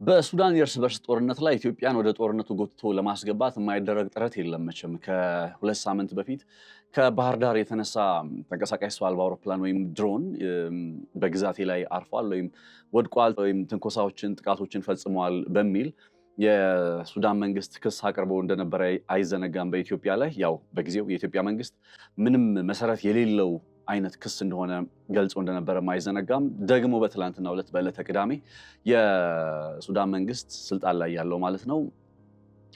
በሱዳን የእርስ በርስ ጦርነት ላይ ኢትዮጵያን ወደ ጦርነቱ ጎትቶ ለማስገባት የማይደረግ ጥረት የለም መቼም። ከሁለት ሳምንት በፊት ከባህር ዳር የተነሳ ተንቀሳቃሽ ሰው አልባ አውሮፕላን ወይም ድሮን በግዛቴ ላይ አርፏል ወይም ወድቋል ወይም ትንኮሳዎችን፣ ጥቃቶችን ፈጽመዋል በሚል የሱዳን መንግስት ክስ አቅርቦ እንደነበረ አይዘነጋም በኢትዮጵያ ላይ። ያው በጊዜው የኢትዮጵያ መንግስት ምንም መሰረት የሌለው አይነት ክስ እንደሆነ ገልጾ እንደነበረ አይዘነጋም። ደግሞ በትላንትናው ዕለት በዕለተ ቅዳሜ የሱዳን መንግስት ስልጣን ላይ ያለው ማለት ነው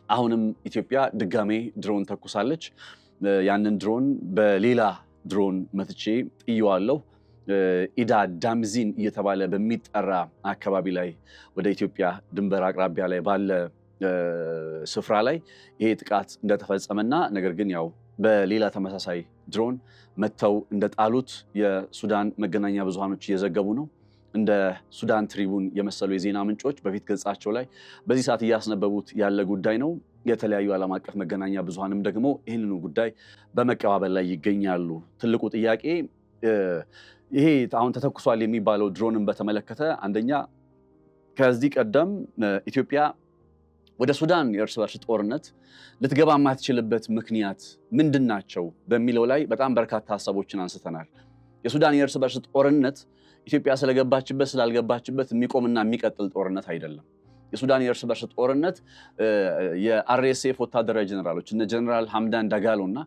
አሁንም ኢትዮጵያ ድጋሜ ድሮን ተኩሳለች። ያንን ድሮን በሌላ ድሮን መትቼ ጥየዋለሁ። ኢዳ ዳምዚን እየተባለ በሚጠራ አካባቢ ላይ ወደ ኢትዮጵያ ድንበር አቅራቢያ ላይ ባለ ስፍራ ላይ ይሄ ጥቃት እንደተፈጸመና ነገር ግን ያው በሌላ ተመሳሳይ ድሮን መተው እንደጣሉት የሱዳን መገናኛ ብዙሃኖች እየዘገቡ ነው። እንደ ሱዳን ትሪቡን የመሰሉ የዜና ምንጮች በፊት ገጻቸው ላይ በዚህ ሰዓት እያስነበቡት ያለ ጉዳይ ነው። የተለያዩ ዓለም አቀፍ መገናኛ ብዙሃንም ደግሞ ይህንኑ ጉዳይ በመቀባበል ላይ ይገኛሉ። ትልቁ ጥያቄ ይሄ አሁን ተተኩሷል የሚባለው ድሮንን በተመለከተ አንደኛ ከዚህ ቀደም ኢትዮጵያ ወደ ሱዳን የእርስ በርስ ጦርነት ልትገባ የማትችልበት ምክንያት ምንድናቸው በሚለው ላይ በጣም በርካታ ሀሳቦችን አንስተናል። የሱዳን የእርስ በርስ ጦርነት ኢትዮጵያ ስለገባችበት ስላልገባችበት የሚቆምና የሚቀጥል ጦርነት አይደለም። የሱዳን የእርስ በርስ ጦርነት የአርኤስኤፍ ወታደራዊ ጀነራሎች እነ ጀነራል ሐምዳን ዳጋሎ እና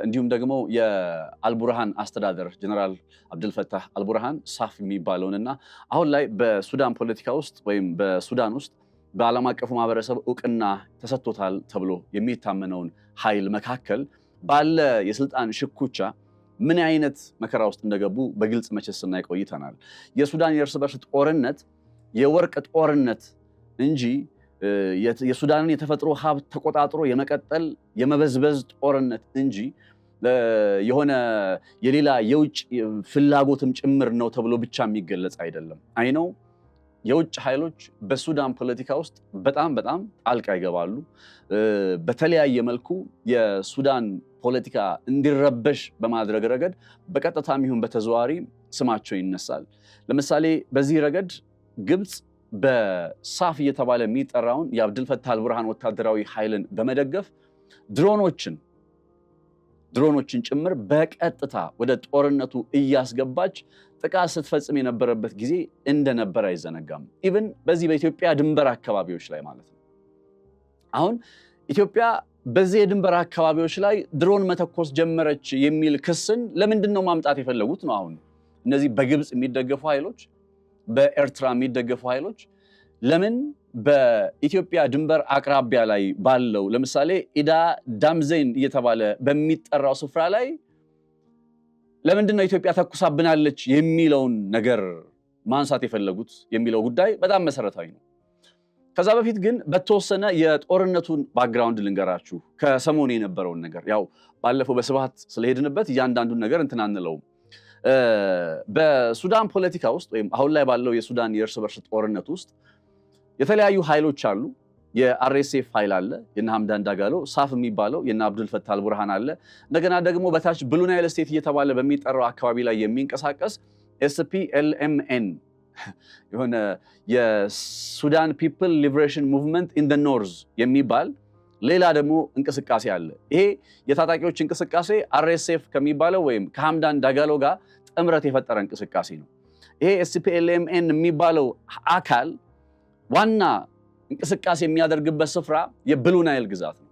እንዲሁም ደግሞ የአልቡርሃን አስተዳደር ጀነራል አብዱልፈታህ አልቡርሃን ሳፍ የሚባለውንና አሁን ላይ በሱዳን ፖለቲካ ውስጥ ወይም በሱዳን ውስጥ በዓለም አቀፉ ማህበረሰብ እውቅና ተሰጥቶታል ተብሎ የሚታመነውን ኃይል መካከል ባለ የስልጣን ሽኩቻ ምን አይነት መከራ ውስጥ እንደገቡ በግልጽ መቼስ ስናይ ቆይተናል። የሱዳን የእርስ በርስ ጦርነት የወርቅ ጦርነት እንጂ የሱዳንን የተፈጥሮ ሀብት ተቆጣጥሮ የመቀጠል የመበዝበዝ ጦርነት እንጂ የሆነ የሌላ የውጭ ፍላጎትም ጭምር ነው ተብሎ ብቻ የሚገለጽ አይደለም። አይነው የውጭ ኃይሎች በሱዳን ፖለቲካ ውስጥ በጣም ጣልቃ ይገባሉ። በተለያየ መልኩ የሱዳን ፖለቲካ እንዲረበሽ በማድረግ ረገድ በቀጥታም ይሁን በተዘዋዋሪ ስማቸው ይነሳል። ለምሳሌ በዚህ ረገድ ግብፅ በሳፍ እየተባለ የሚጠራውን የአብዱልፈታህ አልቡርሃን ወታደራዊ ኃይልን በመደገፍ ድሮኖችን ጭምር በቀጥታ ወደ ጦርነቱ እያስገባች ጥቃት ስትፈጽም የነበረበት ጊዜ እንደነበረ አይዘነጋም። ኢቭን በዚህ በኢትዮጵያ ድንበር አካባቢዎች ላይ ማለት ነው። አሁን ኢትዮጵያ በዚህ የድንበር አካባቢዎች ላይ ድሮን መተኮስ ጀመረች የሚል ክስን ለምንድን ነው ማምጣት የፈለጉት ነው? አሁን እነዚህ በግብፅ የሚደገፉ ኃይሎች፣ በኤርትራ የሚደገፉ ኃይሎች ለምን በኢትዮጵያ ድንበር አቅራቢያ ላይ ባለው ለምሳሌ ኢዳ ዳምዜን እየተባለ በሚጠራው ስፍራ ላይ ለምንድን ነው ኢትዮጵያ ተኩሳብናለች የሚለውን ነገር ማንሳት የፈለጉት የሚለው ጉዳይ በጣም መሰረታዊ ነው። ከዛ በፊት ግን በተወሰነ የጦርነቱን ባክግራውንድ ልንገራችሁ። ከሰሞኑ የነበረውን ነገር ያው ባለፈው በስብሃት ስለሄድንበት እያንዳንዱን ነገር እንትን አንለውም። በሱዳን ፖለቲካ ውስጥ ወይም አሁን ላይ ባለው የሱዳን የእርስ በርስ ጦርነት ውስጥ የተለያዩ ኃይሎች አሉ። የአርኤስኤፍ ኃይል አለ፣ የነ ሐምዳን ዳጋሎ ሳፍ የሚባለው የነ አብዱልፈታህ አልቡርሃን አለ። እንደገና ደግሞ በታች ብሉ ናይል ስቴት እየተባለ በሚጠራው አካባቢ ላይ የሚንቀሳቀስ ኤስፒኤልኤምኤን የሆነ የሱዳን ፒፕል ሊበሬሽን ሙቭመንት ኢን ዘ ኖርዝ የሚባል ሌላ ደግሞ እንቅስቃሴ አለ። ይሄ የታጣቂዎች እንቅስቃሴ አርኤስኤፍ ከሚባለው ወይም ከሐምዳን ዳጋሎ ጋር ጥምረት የፈጠረ እንቅስቃሴ ነው። ይሄ ኤስፒኤልኤምኤን የሚባለው አካል ዋና እንቅስቃሴ የሚያደርግበት ስፍራ የብሉ ናይል ግዛት ነው።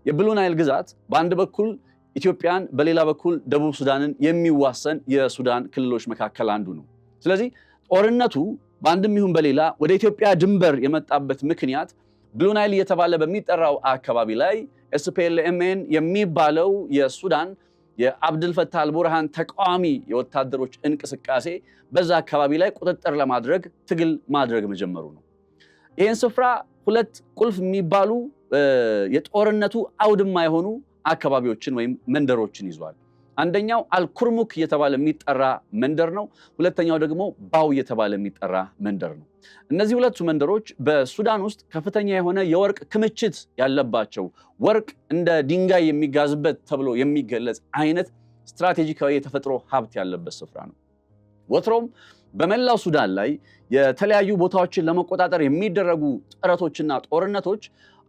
የብሉ ናይል ግዛት በአንድ በኩል ኢትዮጵያን በሌላ በኩል ደቡብ ሱዳንን የሚዋሰን የሱዳን ክልሎች መካከል አንዱ ነው። ስለዚህ ጦርነቱ በአንድም ይሁን በሌላ ወደ ኢትዮጵያ ድንበር የመጣበት ምክንያት ብሉ ናይል እየተባለ በሚጠራው አካባቢ ላይ ኤስፒኤልኤምኤን የሚባለው የሱዳን የአብዱልፈታህ አልቡርሃን ተቃዋሚ የወታደሮች እንቅስቃሴ በዛ አካባቢ ላይ ቁጥጥር ለማድረግ ትግል ማድረግ መጀመሩ ነው። ይህን ስፍራ ሁለት ቁልፍ የሚባሉ የጦርነቱ አውድማ የሆኑ አካባቢዎችን ወይም መንደሮችን ይዟል። አንደኛው አልኩርሙክ እየተባለ የሚጠራ መንደር ነው። ሁለተኛው ደግሞ ባው እየተባለ የሚጠራ መንደር ነው። እነዚህ ሁለቱ መንደሮች በሱዳን ውስጥ ከፍተኛ የሆነ የወርቅ ክምችት ያለባቸው፣ ወርቅ እንደ ድንጋይ የሚጋዝበት ተብሎ የሚገለጽ አይነት ስትራቴጂካዊ የተፈጥሮ ሀብት ያለበት ስፍራ ነው። ወትሮም በመላው ሱዳን ላይ የተለያዩ ቦታዎችን ለመቆጣጠር የሚደረጉ ጥረቶችና ጦርነቶች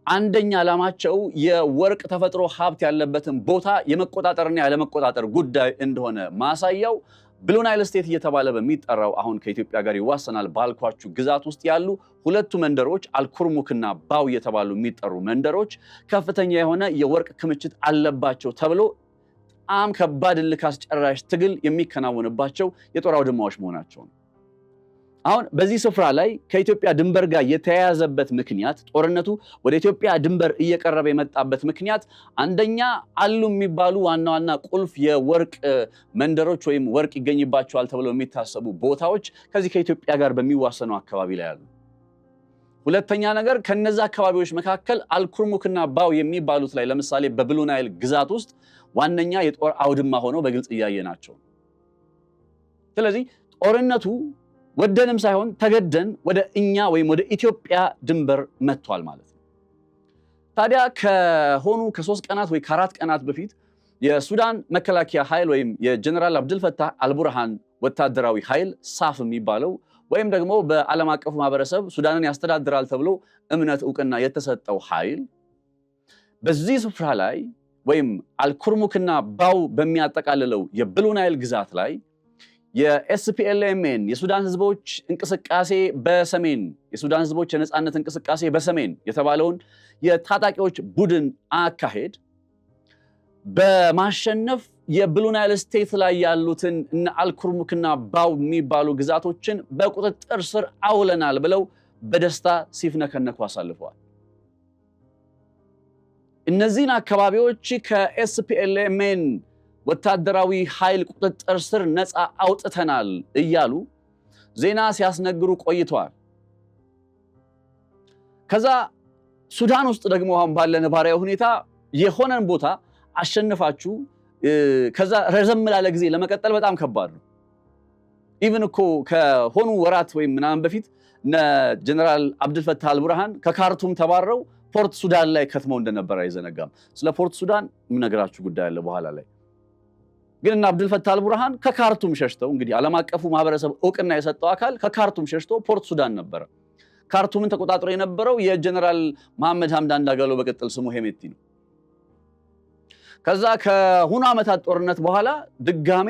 አንደኛ ዓላማቸው የወርቅ ተፈጥሮ ሀብት ያለበትን ቦታ የመቆጣጠርና ያለመቆጣጠር ጉዳይ እንደሆነ ማሳያው ብሉ ናይል ስቴት እየተባለ በሚጠራው አሁን ከኢትዮጵያ ጋር ይዋሰናል ባልኳችሁ ግዛት ውስጥ ያሉ ሁለቱ መንደሮች አልኩርሙክና ባው እየተባሉ የሚጠሩ መንደሮች ከፍተኛ የሆነ የወርቅ ክምችት አለባቸው ተብሎ በጣም ከባድ እልክ አስጨራሽ ትግል የሚከናወንባቸው የጦር አውድማዎች መሆናቸው ነው። አሁን በዚህ ስፍራ ላይ ከኢትዮጵያ ድንበር ጋር የተያያዘበት ምክንያት ጦርነቱ ወደ ኢትዮጵያ ድንበር እየቀረበ የመጣበት ምክንያት አንደኛ አሉ የሚባሉ ዋና ዋና ቁልፍ የወርቅ መንደሮች ወይም ወርቅ ይገኝባቸዋል ተብለው የሚታሰቡ ቦታዎች ከዚህ ከኢትዮጵያ ጋር በሚዋሰነው አካባቢ ላይ አሉ። ሁለተኛ ነገር ከነዛ አካባቢዎች መካከል አልኩርሙክና ባው የሚባሉት ላይ ለምሳሌ በብሉ ናይል ግዛት ውስጥ ዋነኛ የጦር አውድማ ሆነው በግልጽ እያየናቸው። ስለዚህ ጦርነቱ ወደንም ሳይሆን ተገደን ወደ እኛ ወይም ወደ ኢትዮጵያ ድንበር መጥቷል ማለት ነው። ታዲያ ከሆኑ ከ3 ቀናት ወይ ከ4 ቀናት በፊት የሱዳን መከላከያ ኃይል ወይም የጀነራል አብዱልፈታህ አልቡርሃን ወታደራዊ ኃይል ሳፍ የሚባለው ወይም ደግሞ በዓለም አቀፉ ማህበረሰብ ሱዳንን ያስተዳድራል ተብሎ እምነት ዕውቅና የተሰጠው ኃይል በዚህ ስፍራ ላይ ወይም አልኩርሙክና ባው በሚያጠቃልለው የብሉ ናይል ግዛት ላይ የኤስፒኤልኤምን የሱዳን ህዝቦች እንቅስቃሴ በሰሜን የሱዳን ህዝቦች የነጻነት እንቅስቃሴ በሰሜን የተባለውን የታጣቂዎች ቡድን አካሄድ በማሸነፍ የብሉ ናይል ስቴት ላይ ያሉትን እነ አልኩርሙክና ባው የሚባሉ ግዛቶችን በቁጥጥር ስር አውለናል ብለው በደስታ ሲፍነከነኩ አሳልፈዋል። እነዚህን አካባቢዎች ከኤስፒኤልኤምን ወታደራዊ ኃይል ቁጥጥር ስር ነፃ አውጥተናል እያሉ ዜና ሲያስነግሩ ቆይተዋል። ከዛ ሱዳን ውስጥ ደግሞ አሁን ባለ ነባራዊ ሁኔታ የሆነን ቦታ አሸንፋችሁ ከዛ ረዘም ላለ ጊዜ ለመቀጠል በጣም ከባድ ነው። ኢቭን እኮ ከሆኑ ወራት ወይም ምናምን በፊት ጀነራል አብዱልፈታህ አልቡርሃን ከካርቱም ተባረው ፖርት ሱዳን ላይ ከትመው እንደነበር አይዘነጋም። ስለ ፖርት ሱዳን የምነግራችሁ ጉዳይ አለ በኋላ ላይ። ግን እና አብዱልፈታህ አልቡርሃን ከካርቱም ሸሽተው እንግዲህ ዓለም አቀፉ ማህበረሰብ ዕውቅና የሰጠው አካል ከካርቱም ሸሽቶ ፖርት ሱዳን ነበረ። ካርቱምን ተቆጣጥሮ የነበረው የጀነራል መሐመድ ሐምዳን ዳጋሎ በቅጥል ስሙ ሄሜቲ ነው። ከዛ ከሁኑ ዓመታት ጦርነት በኋላ ድጋሜ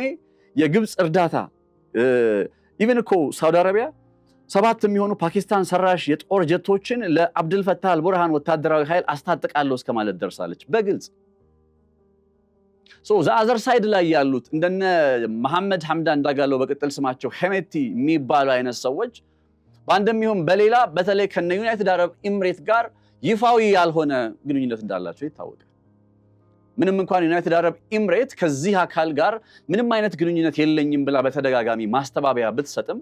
የግብፅ እርዳታ ኢቭን እኮ ሳውዲ አረቢያ 7 የሚሆኑ ፓኪስታን ሰራሽ የጦር ጀቶችን ለአብዱልፈታህ አልቡርሃን ወታደራዊ ኃይል አስታጥቃለሁ እስከማለት ደርሳለች በግልጽ። ዘአዘር ሳይድ ላይ ያሉት እንደነ መሐመድ ሐምዳን ዳጋሎ በቅጥል ስማቸው ሄሜቲ የሚባሉ አይነት ሰዎች በአንድም ይሁን በሌላ በተለይ ከነ ዩናይትድ አረብ ኤምሬት ጋር ይፋዊ ያልሆነ ግንኙነት እንዳላቸው ይታወቃል። ምንም እንኳን ዩናይትድ አረብ ኤምሬት ከዚህ አካል ጋር ምንም አይነት ግንኙነት የለኝም ብላ በተደጋጋሚ ማስተባበያ ብትሰጥም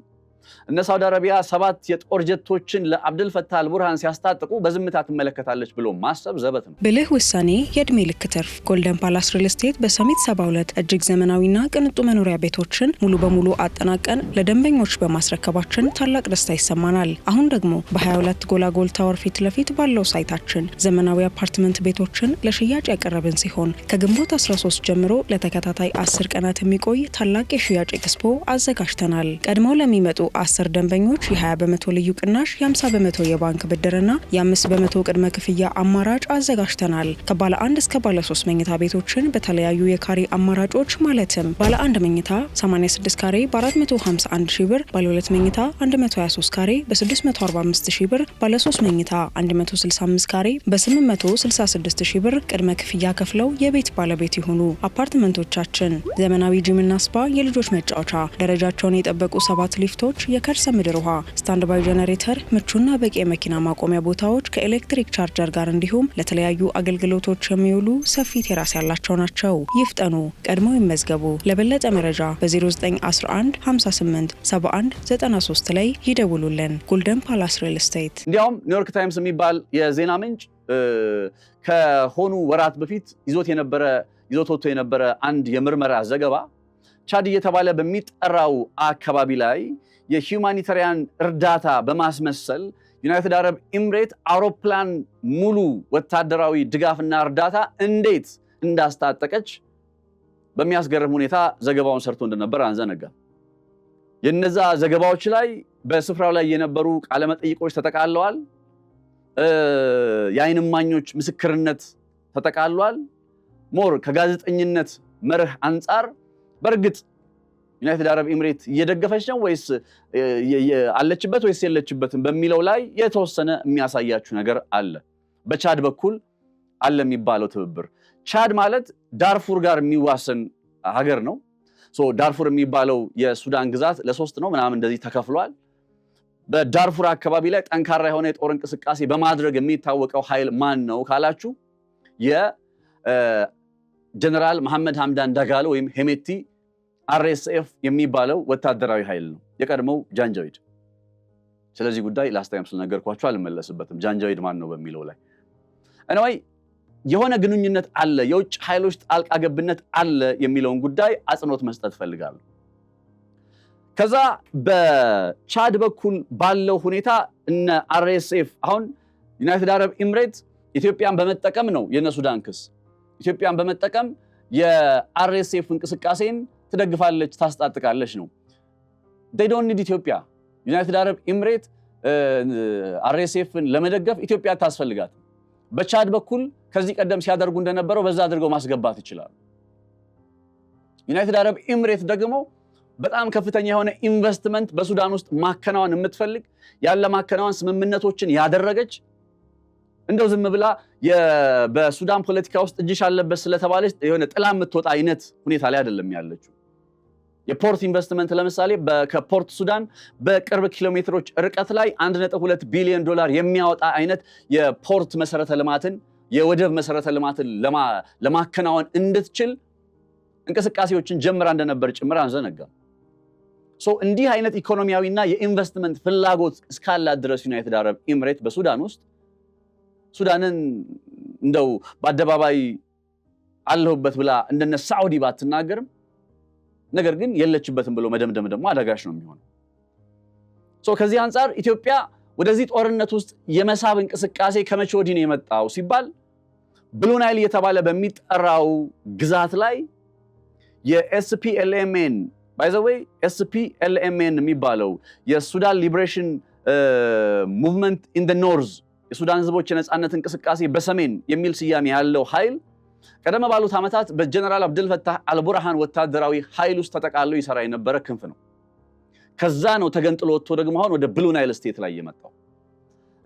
እነ ሳውዲ አረቢያ 7 የጦር ጀቶችን ለአብዱልፈታህ አልቡርሃን ሲያስታጥቁ በዝምታ ትመለከታለች ብሎ ማሰብ ዘበት ነው። ብልህ ውሳኔ የእድሜ ልክ ትርፍ። ጎልደን ፓላስ ሪል ስቴት በሰሚት 72 እጅግ ዘመናዊና ቅንጡ መኖሪያ ቤቶችን ሙሉ በሙሉ አጠናቀን ለደንበኞች በማስረከባችን ታላቅ ደስታ ይሰማናል። አሁን ደግሞ በ22 ጎላጎል ታወር ፊት ለፊት ባለው ሳይታችን ዘመናዊ አፓርትመንት ቤቶችን ለሽያጭ ያቀረብን ሲሆን ከግንቦት 13 ጀምሮ ለተከታታይ 10 ቀናት የሚቆይ ታላቅ የሽያጭ ኤክስፖ አዘጋጅተናል። ቀድመው ለሚመጡ 10 ደንበኞች የ20 በመቶ ልዩ ቅናሽ፣ የ50 በመቶ የባንክ ብድርና የ5 በመቶ ቅድመ ክፍያ አማራጭ አዘጋጅተናል። ከባለ 1 እስከ ባለ 3 መኝታ ቤቶችን በተለያዩ የካሬ አማራጮች ማለትም ባለ 1 መኝታ 86 ካሬ በ451 ሺህ ብር፣ ባለ 2 መኝታ 123 ካሬ በ645 ሺህ ብር፣ ባለ 3 መኝታ 165 ካሬ በ866 ሺህ ብር ቅድመ ክፍያ ከፍለው የቤት ባለቤት ይሁኑ። አፓርትመንቶቻችን ዘመናዊ ጂምና ስፓ፣ የልጆች መጫወቻ፣ ደረጃቸውን የጠበቁ 7 ሊፍቶች፣ የከርሰ ምድር ውሃ፣ ስታንድ ባይ ጀነሬተር፣ ምቹና በቂ የመኪና ማቆሚያ ቦታዎች ከኤሌክትሪክ ቻርጀር ጋር እንዲሁም ለተለያዩ አገልግሎቶች የሚውሉ ሰፊ ቴራስ ያላቸው ናቸው። ይፍጠኑ፣ ቀድመው ይመዝገቡ። ለበለጠ መረጃ በ0911 58 71 93 ላይ ይደውሉልን። ጎልደን ፓላስ ሪል ስቴት። እንዲያውም ኒውዮርክ ታይምስ የሚባል የዜና ምንጭ ከሆኑ ወራት በፊት ይዞት ወጥቶ የነበረ አንድ የምርመራ ዘገባ ቻድ እየተባለ በሚጠራው አካባቢ ላይ የሂውማኒታሪያን እርዳታ በማስመሰል ዩናይትድ አረብ ኤምሬት አውሮፕላን ሙሉ ወታደራዊ ድጋፍና እርዳታ እንዴት እንዳስታጠቀች በሚያስገርም ሁኔታ ዘገባውን ሰርቶ እንደነበር አንዘነጋም። የነዛ ዘገባዎች ላይ በስፍራው ላይ የነበሩ ቃለ መጠይቆች ተጠቃለዋል። የዓይን እማኞች ምስክርነት ተጠቃሏል። ሞር ከጋዜጠኝነት መርህ አንፃር በርግጥ ዩናይትድ አረብ ኤሚሬት እየደገፈች ነው ወይስ አለችበት ወይስ የለችበትም በሚለው ላይ የተወሰነ የሚያሳያችሁ ነገር አለ። በቻድ በኩል አለ የሚባለው ትብብር ቻድ ማለት ዳርፉር ጋር የሚዋሰን ሀገር ነው። ዳርፉር የሚባለው የሱዳን ግዛት ለሶስት ነው ምናምን እንደዚህ ተከፍሏል። በዳርፉር አካባቢ ላይ ጠንካራ የሆነ የጦር እንቅስቃሴ በማድረግ የሚታወቀው ኃይል ማን ነው ካላችሁ የጀነራል መሐመድ ሐምዳን ዳጋሎ ወይም ሄሜቲ RSF የሚባለው ወታደራዊ ኃይል ነው፣ የቀድሞው ጃንጃዊድ። ስለዚህ ጉዳይ ላስት ታይም ስለነገርኳችሁ አልመለስበትም። ጃንጃዊድ ማን ነው በሚለው ላይ anyway የሆነ ግንኙነት አለ፣ የውጭ ኃይሎች ጣልቃ ገብነት አለ የሚለውን ጉዳይ አጽንኦት መስጠት ፈልጋለሁ። ከዛ በቻድ በኩል ባለው ሁኔታ እነ RSF አሁን ዩናይትድ አረብ ኤሚሬት ኢትዮጵያን በመጠቀም ነው የነ ሱዳን ክስ፣ ኢትዮጵያን በመጠቀም የRSF እንቅስቃሴን ትደግፋለች ታስጣጥቃለች ነው። they don't need ኢትዮጵያ። ዩናይትድ አረብ ኤሚሬት RSFን ለመደገፍ ኢትዮጵያ ታስፈልጋት። በቻድ በኩል ከዚህ ቀደም ሲያደርጉ እንደነበረው በዛ አድርገው ማስገባት ይችላሉ። ዩናይትድ አረብ ኤሚሬት ደግሞ በጣም ከፍተኛ የሆነ ኢንቨስትመንት በሱዳን ውስጥ ማከናወን የምትፈልግ ያለ ማከናወን ስምምነቶችን ያደረገች እንደው ዝም ብላ በሱዳን ፖለቲካ ውስጥ እጅሽ አለበት ስለተባለች የሆነ ጥላ የምትወጣ አይነት ሁኔታ ላይ አይደለም ያለችው። የፖርት ኢንቨስትመንት ለምሳሌ ከፖርት ሱዳን በቅርብ ኪሎ ሜትሮች ርቀት ላይ $1.2 ቢሊዮን የሚያወጣ አይነት የፖርት መሰረተ ልማትን የወደብ መሰረተ ልማትን ለማከናወን እንድትችል እንቅስቃሴዎችን ጀምራ እንደነበር ጭምር አንዘነጋም። እንዲህ አይነት ኢኮኖሚያዊና የኢንቨስትመንት ፍላጎት እስካላት ድረስ ዩናይትድ አረብ ኤሚሬት በሱዳን ውስጥ ሱዳንን እንደው በአደባባይ አለሁበት ብላ እንደነ ሳዑዲ ባትናገርም ነገር ግን የለችበትም ብሎ መደምደም ደግሞ አደጋሽ ነው የሚሆነው። ከዚህ አንፃር ኢትዮጵያ ወደዚህ ጦርነት ውስጥ የመሳብ እንቅስቃሴ ከመቼ ወዲህ ነው የመጣው ሲባል ብሉ ናይል እየተባለ በሚጠራው ግዛት ላይ የSPLMN by the way SPLMN የሚባለው የሱዳን ሊበሬሽን ሙቭመንት ኢን ዘ ኖርዝ የሱዳን ህዝቦች የነጻነት እንቅስቃሴ በሰሜን የሚል ስያሜ ያለው ኃይል ቀደም ባሉት ዓመታት በጀነራል አብዱልፈታህ አልቡርሃን ወታደራዊ ኃይል ውስጥ ተጠቃሎ ይሰራ የነበረ ክንፍ ነው። ከዛ ነው ተገንጥሎ ወጥቶ ደግሞ አሁን ወደ ብሉ ናይል ስቴት ላይ የመጣው።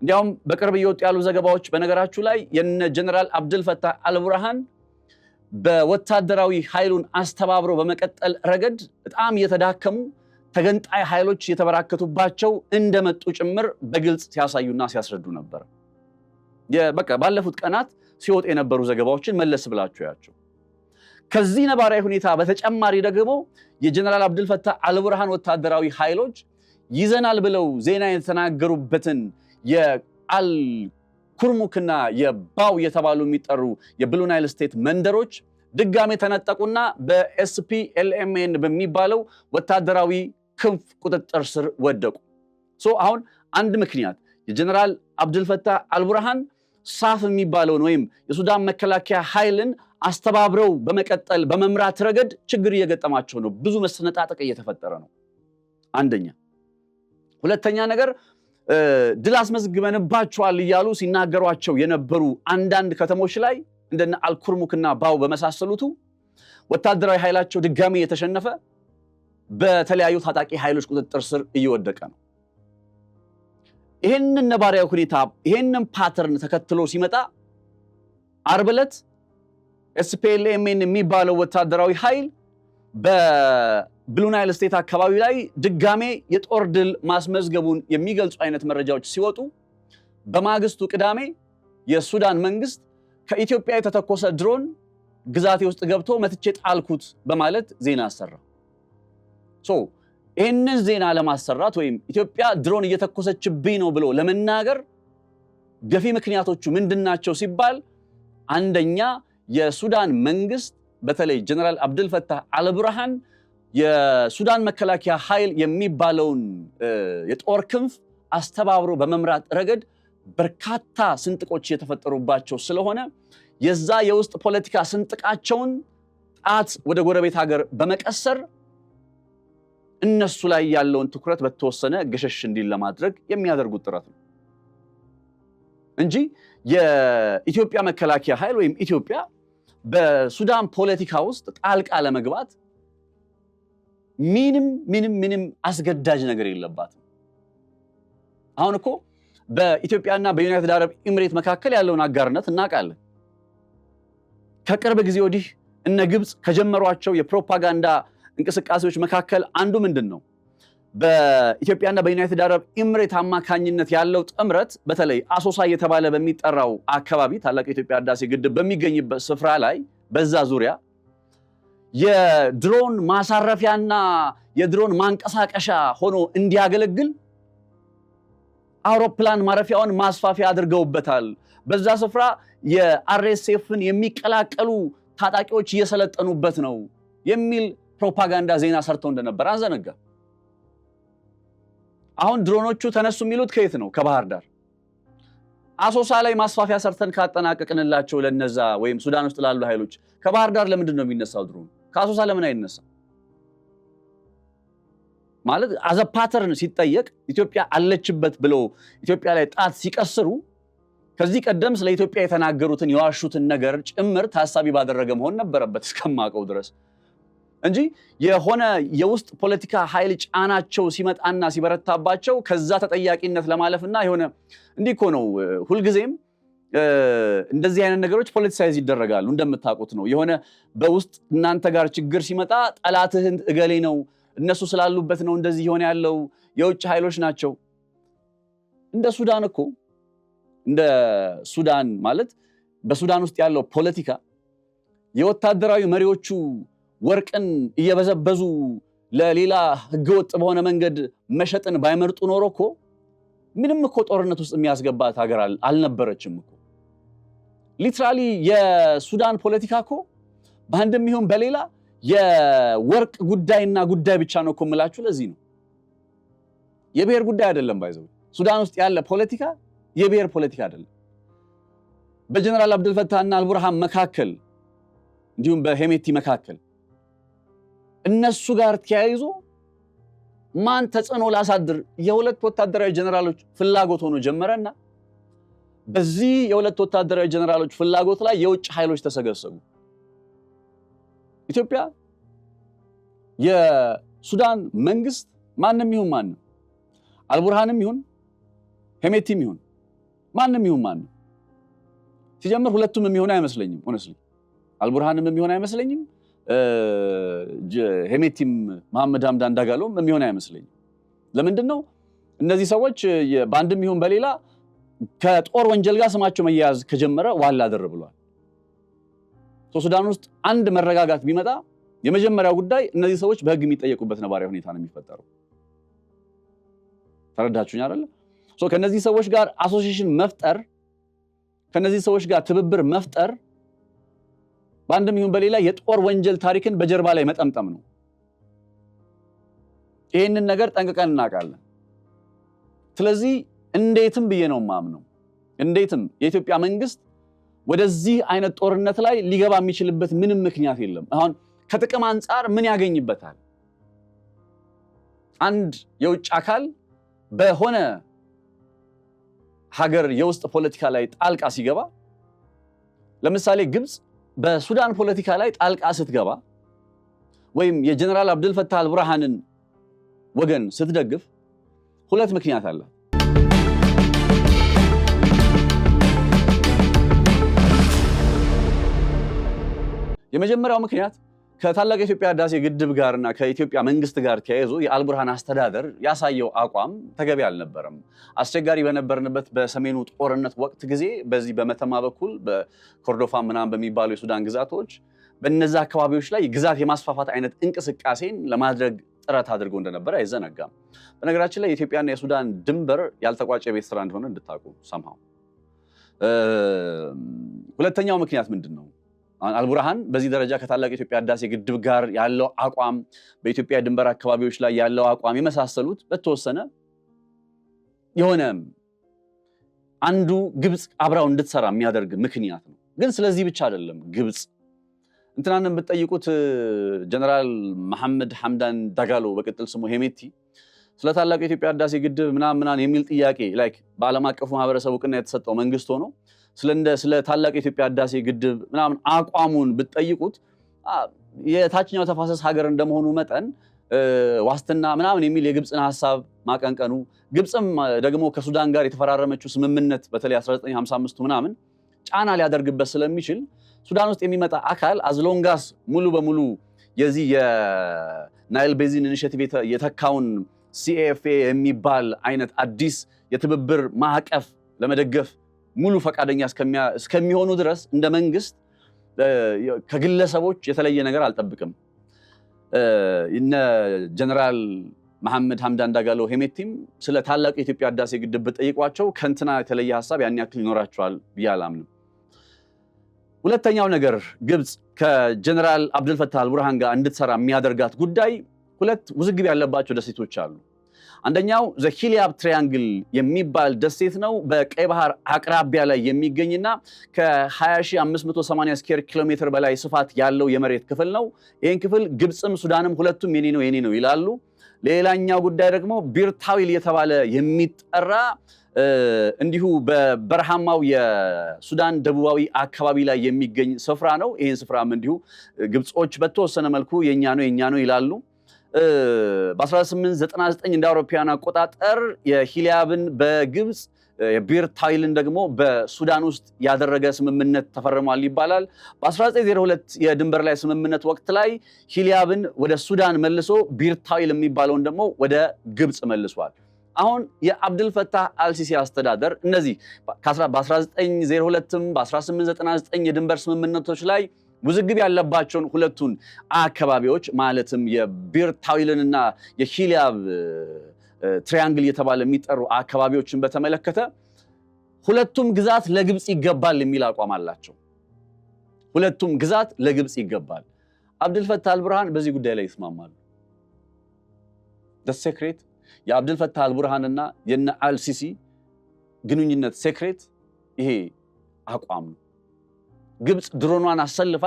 እንዲያውም በቅርብ እየወጡ ያሉ ዘገባዎች በነገራችሁ ላይ የነ ጀነራል አብዱልፈታህ አልቡርሃን በወታደራዊ ኃይሉን አስተባብሮ በመቀጠል ረገድ በጣም የተዳከሙ ተገንጣይ ኃይሎች የተበራከቱባቸው እንደመጡ ጭምር በግልጽ ሲያሳዩና ሲያስረዱ ነበር። በቃ ባለፉት ቀናት ሲወጡ የነበሩ ዘገባዎችን መለስ ብላችሁ ያቸው። ከዚህ ነባራዊ ሁኔታ በተጨማሪ ደግሞ የጀነራል አብዱልፈታህ አልቡርሃን ወታደራዊ ኃይሎች ይዘናል ብለው ዜና የተናገሩበትን የአልኩርሙክና የባው የተባሉ የሚጠሩ የብሉ ናይል ስቴት መንደሮች ድጋሜ ተነጠቁና በSPLMN በሚባለው ወታደራዊ ክንፍ ቁጥጥር ስር ወደቁ። አሁን አንድ ምክንያት የጀነራል አብዱልፈታህ አልቡርሃን ሳፍ የሚባለውን ወይም የሱዳን መከላከያ ኃይልን አስተባብረው በመቀጠል በመምራት ረገድ ችግር እየገጠማቸው ነው። ብዙ መሰነጣጠቅ እየተፈጠረ ነው። አንደኛ። ሁለተኛ ነገር ድል አስመዝግበንባቸዋል እያሉ ሲናገሯቸው የነበሩ አንዳንድ ከተሞች ላይ እንደነ አልኩርሙክና ባው በመሳሰሉቱ ወታደራዊ ኃይላቸው ድጋሚ የተሸነፈ በተለያዩ ታጣቂ ኃይሎች ቁጥጥር ስር እየወደቀ ነው። ይሄንን ነባራዊ ሁኔታ ይሄንን ፓተርን ተከትሎ ሲመጣ ዓርብ ዕለት SPLMN የሚባለው ወታደራዊ ኃይል በብሉ ናይል ስቴት አካባቢ ላይ ድጋሜ የጦር ድል ማስመዝገቡን የሚገልጹ አይነት መረጃዎች ሲወጡ በማግስቱ ቅዳሜ የሱዳን መንግስት ከኢትዮጵያ የተተኮሰ ድሮን ግዛቴ ውስጥ ገብቶ መትቼ ጣልኩት በማለት ዜና አሰራ። ይህንን ዜና ለማሰራት ወይም ኢትዮጵያ ድሮን እየተኮሰችብኝ ነው ብሎ ለመናገር ገፊ ምክንያቶቹ ምንድናቸው ሲባል አንደኛ የሱዳን መንግስት በተለይ ጀነራል አብዱልፈታህ አልቡርሃን የሱዳን መከላከያ ኃይል የሚባለውን የጦር ክንፍ አስተባብሮ በመምራት ረገድ በርካታ ስንጥቆች የተፈጠሩባቸው ስለሆነ የዛ የውስጥ ፖለቲካ ስንጥቃቸውን ጣት ወደ ጎረቤት ሀገር በመቀሰር እነሱ ላይ ያለውን ትኩረት በተወሰነ ገሸሽ እንዲል ለማድረግ የሚያደርጉት ጥረት ነው እንጂ የኢትዮጵያ መከላከያ ኃይል ወይም ኢትዮጵያ በሱዳን ፖለቲካ ውስጥ ጣልቃ ለመግባት ምንም አስገዳጅ ነገር የለባትም። አሁን እኮ በኢትዮጵያና በዩናይትድ አረብ ኤሚሬት መካከል ያለውን አጋርነት እናውቃለን። ከቅርብ ጊዜ ወዲህ እነ ግብጽ ከጀመሯቸው የፕሮፓጋንዳ እንቅስቃሴዎች መካከል አንዱ ምንድነው? በኢትዮጵያና በዩናይትድ አረብ ኤሚሬት አማካኝነት ያለው ጥምረት በተለይ አሶሳ እየተባለ በሚጠራው አካባቢ ታላቁ የኢትዮጵያ ህዳሴ ግድብ በሚገኝበት ስፍራ ላይ በዛ ዙሪያ የድሮን ማሳረፊያና የድሮን ማንቀሳቀሻ ሆኖ እንዲያገለግል አውሮፕላን ማረፊያውን ማስፋፊያ አድርገውበታል። በዛ ስፍራ የአርኤስኤፍን የሚቀላቀሉ ታጣቂዎች እየሰለጠኑበት ነው የሚል ፕሮፓጋንዳ ዜና ሰርተው እንደነበር አንዘነጋ። አሁን ድሮኖቹ ተነሱ የሚሉት ከየት ነው? ከባህር ዳር። አሶሳ ላይ ማስፋፊያ ሰርተን ካጠናቀቅንላቸው ለነዛ ወይም ሱዳን ውስጥ ላሉ ኃይሎች ከባህር ዳር ለምንድን ነው የሚነሳው ድሮን? ከአሶሳ ለምን አይነሳም? ማለት አዘ ፓተርን ሲጠየቅ ኢትዮጵያ አለችበት ብለው ኢትዮጵያ ላይ ጣት ሲቀስሩ ከዚህ ቀደም ስለ ኢትዮጵያ የተናገሩትን የዋሹትን ነገር ጭምር ታሳቢ ባደረገ መሆን ነበረበት እስከማቀው ድረስ እንጂ የሆነ የውስጥ ፖለቲካ ኃይል ጫናቸው ሲመጣና ሲበረታባቸው ከዛ ተጠያቂነት ለማለፍና የሆነ እንዲህ እኮ ነው ሁልጊዜም እንደዚህ አይነት ነገሮች ፖለቲሳይዝ ይደረጋሉ። እንደምታውቁት ነው የሆነ በውስጥ እናንተ ጋር ችግር ሲመጣ ጠላትህን እገሌ ነው እነሱ ስላሉበት ነው እንደዚህ የሆነ ያለው የውጭ ኃይሎች ናቸው። እንደ ሱዳን እኮ እንደ ሱዳን ማለት በሱዳን ውስጥ ያለው ፖለቲካ የወታደራዊ መሪዎቹ ወርቅን እየበዘበዙ ለሌላ ህገወጥ በሆነ መንገድ መሸጥን ባይመርጡ ኖሮ እኮ ምንም እኮ ጦርነት ውስጥ የሚያስገባት ሀገር አልነበረችም እኮ። ሊትራሊ የሱዳን ፖለቲካ እኮ በአንድም ይሁን በሌላ የወርቅ ጉዳይና ጉዳይ ብቻ ነው እኮ የምላችሁ። ለዚህ ነው የብሔር ጉዳይ አይደለም። ባይዘው ሱዳን ውስጥ ያለ ፖለቲካ የብሔር ፖለቲካ አይደለም። በጀነራል አብዱልፈታህና አልቡርሃን መካከል እንዲሁም በሄሜቲ መካከል እነሱ ጋር ተያይዞ ማን ተጽዕኖ ላሳድር የሁለት ወታደራዊ ጀነራሎች ፍላጎት ሆኖ ጀመረና በዚህ የሁለት ወታደራዊ ጀነራሎች ፍላጎት ላይ የውጭ ኃይሎች ተሰገሰጉ። ኢትዮጵያ የሱዳን መንግስት ማንም ይሁን ማንም አልቡርሃንም ይሁን ሄሜቲም ይሁን ማንም ሲጀምር ሁለቱም የሚሆን አይመስለኝም። ሆነስሊ አልቡርሃንም የሚሆን አይመስለኝም፣ ሄሜቲም መሐመድ ሐምዳን ዳጋሎም የሚሆን አይመስለኝም። ለምንድነው? እነዚህ ሰዎች በአንድም ይሁን በሌላ ከጦር ወንጀል ጋር ስማቸው መያያዝ ከጀመረ ዋላ አደር ብሏል። ሱዳን ውስጥ አንድ መረጋጋት ቢመጣ የመጀመሪያው ጉዳይ እነዚህ ሰዎች በህግ የሚጠየቁበት ነባራዊ ሁኔታ ነው የሚፈጠረው። ተረዳችሁኝ አይደል? ከነዚህ ሰዎች ጋር አሶሲዬሽን መፍጠር፣ ከነዚህ ሰዎች ጋር ትብብር መፍጠር በአንድም ይሁን በሌላ የጦር ወንጀል ታሪክን በጀርባ ላይ መጠምጠም ነው። ይህንን ነገር ጠንቅቀን እናውቃለን። ስለዚህ እንዴትም ብዬ ነው የማምነው፣ እንዴትም የኢትዮጵያ መንግስት ወደዚህ አይነት ጦርነት ላይ ሊገባ የሚችልበት ምንም ምክንያት የለም። አሁን ከጥቅም አንጻር ምን ያገኝበታል? አንድ የውጭ አካል በሆነ ሀገር የውስጥ ፖለቲካ ላይ ጣልቃ ሲገባ፣ ለምሳሌ ግብጽ በሱዳን ፖለቲካ ላይ ጣልቃ ስትገባ ወይም የጀነራል አብዱልፈታህ አልቡርሃንን ወገን ስትደግፍ ሁለት ምክንያት አለ። የመጀመሪያው ምክንያት ከታላቁ የኢትዮጵያ ህዳሴ ግድብ ጋርና ከኢትዮጵያ መንግስት ጋር ተያይዞ የአልቡርሃን አስተዳደር ያሳየው አቋም ተገቢ አልነበረም። አስቸጋሪ በነበርንበት በሰሜኑ ጦርነት ወቅት ጊዜ በዚህ በመተማ በኩል በኮርዶፋን ምናምን በሚባሉ የሱዳን ግዛቶች በእነዛ አካባቢዎች ላይ ግዛት የማስፋፋት አይነት እንቅስቃሴን ለማድረግ ጥረት አድርገው እንደነበረ አይዘነጋም። በነገራችን ላይ የኢትዮጵያና የሱዳን ድንበር ያልተቋጨ የቤት ስራ እንደሆነ እንድታውቁ ሰምሃው። ሁለተኛው ምክንያት ምንድን ነው? አልቡርሃን በዚህ ደረጃ ከታላቁ የኢትዮጵያ ህዳሴ ግድብ ጋር ያለው አቋም፣ በኢትዮጵያ ድንበር አካባቢዎች ላይ ያለው አቋም የመሳሰሉት በተወሰነ የሆነ አንዱ ግብጽ አብራው እንድትሰራ የሚያደርግ ምክንያት ነው። ግን ስለዚህ ብቻ አይደለም ግብጽ እንትናንም ብትጠይቁት ጀነራል መሐመድ ሐምዳን ዳጋሎ በቅጥል ስሙ ሄሜቲ ስለ ታላቁ የኢትዮጵያ ህዳሴ ግድብ ምናምን የሚል ጥያቄ ላይክ በዓለም አቀፉ ማህበረሰብ እውቅና የተሰጠው መንግስት ሆኖ ስለ ታላቁ የኢትዮጵያ ህዳሴ ግድብ ምናምን አቋሙን ብትጠይቁት የታችኛው ተፋሰስ ሀገር እንደመሆኑ መጠን ዋስትና ምናምን የሚል የግብፅን ሐሳብ ማቀንቀኑ ግብፅም ደግሞ ከሱዳን ጋር የተፈራረመችው ስምምነት በተለይ 1955 ምናምን ጫና ሊያደርግበት ስለሚችል ሱዳን ውስጥ የሚመጣ አካል አዝሎንጋስ ሙሉ በሙሉ የዚህ የናይል ቤዚን ኢኒሼቲቭ የተካውን CAFA የሚባል አይነት አዲስ የትብብር ማዕቀፍ ለመደገፍ ሙሉ ፈቃደኛ እስከሚሆኑ ድረስ እንደ መንግስት ከግለሰቦች የተለየ ነገር አልጠብቅም። እነ ጀነራል መሐመድ ሐምዳን ዳጋሎ ሄሜቲም ስለ ታላቁ የኢትዮጵያ ህዳሴ ግድብ ብጠይቋቸው ከንትና የተለየ ሐሳብ ያን ያክል ይኖራቸዋል ብዬ አላምንም። ሁለተኛው ነገር ግብፅ ከጀነራል አብዱልፈታህ አልቡርሃን ጋር እንድትሰራ የሚያደርጋት ጉዳይ ሁለት ውዝግብ ያለባቸው ደሴቶች አሉ። አንደኛው ዘሂሊያብ ትራያንግል የሚባል ደሴት ነው። በቀይ ባህር አቅራቢያ ላይ የሚገኝና ከ20580 ስኩዌር ኪሎ ሜትር በላይ ስፋት ያለው የመሬት ክፍል ነው። ይህን ክፍል ግብፅም ሱዳንም ሁለቱም የኔ ነው ይላሉ። ሌላኛው ጉዳይ ደግሞ ቢርታዊል የተባለ የሚጠራ እንዲሁ በበረሃማው የሱዳን ደቡባዊ አካባቢ ላይ የሚገኝ ስፍራ ነው። ይህን ስፍራም እንዲሁ ግብጾች በተወሰነ መልኩ የኛ ነው ይላሉ። በ1899 እንደ አውሮፓውያን አቆጣጠር የሂሊያብን በግብፅ የቢርታዊልን ደግሞ በሱዳን ውስጥ ያደረገ ስምምነት ተፈርሟል ይባላል። በ1902 የድንበር ላይ ስምምነት ወቅት ላይ ሂሊያብን ወደ ሱዳን መልሶ ቢርታዊል የሚባለውን ደግሞ ወደ ግብፅ መልሷል። አሁን የአብዱልፈታህ አልሲሲ አስተዳደር እነዚህ በ1902ም በ1899 የድንበር ስምምነቶች ላይ ውዝግብ ያለባቸውን ሁለቱን አካባቢዎች ማለትም የቢርታዊልንና የሂሊያብ ትራያንግል የተባለ የሚጠሩ አካባቢዎችን በተመለከተ ሁለቱም ግዛት ለግብፅ ይገባል የሚል አቋም አላቸው። ሁለቱም ግዛት ለግብፅ ይገባል። አብዱልፈታህ አልቡርሃን በዚህ ጉዳይ ላይ ይስማማሉ። ሴክሬት የአብዱልፈታህ አልቡርሃንና የነ አልሲሲ ግንኙነት ሴክሬት ይሄ አቋም ነው። ግብፅ ድሮኗን አሰልፋ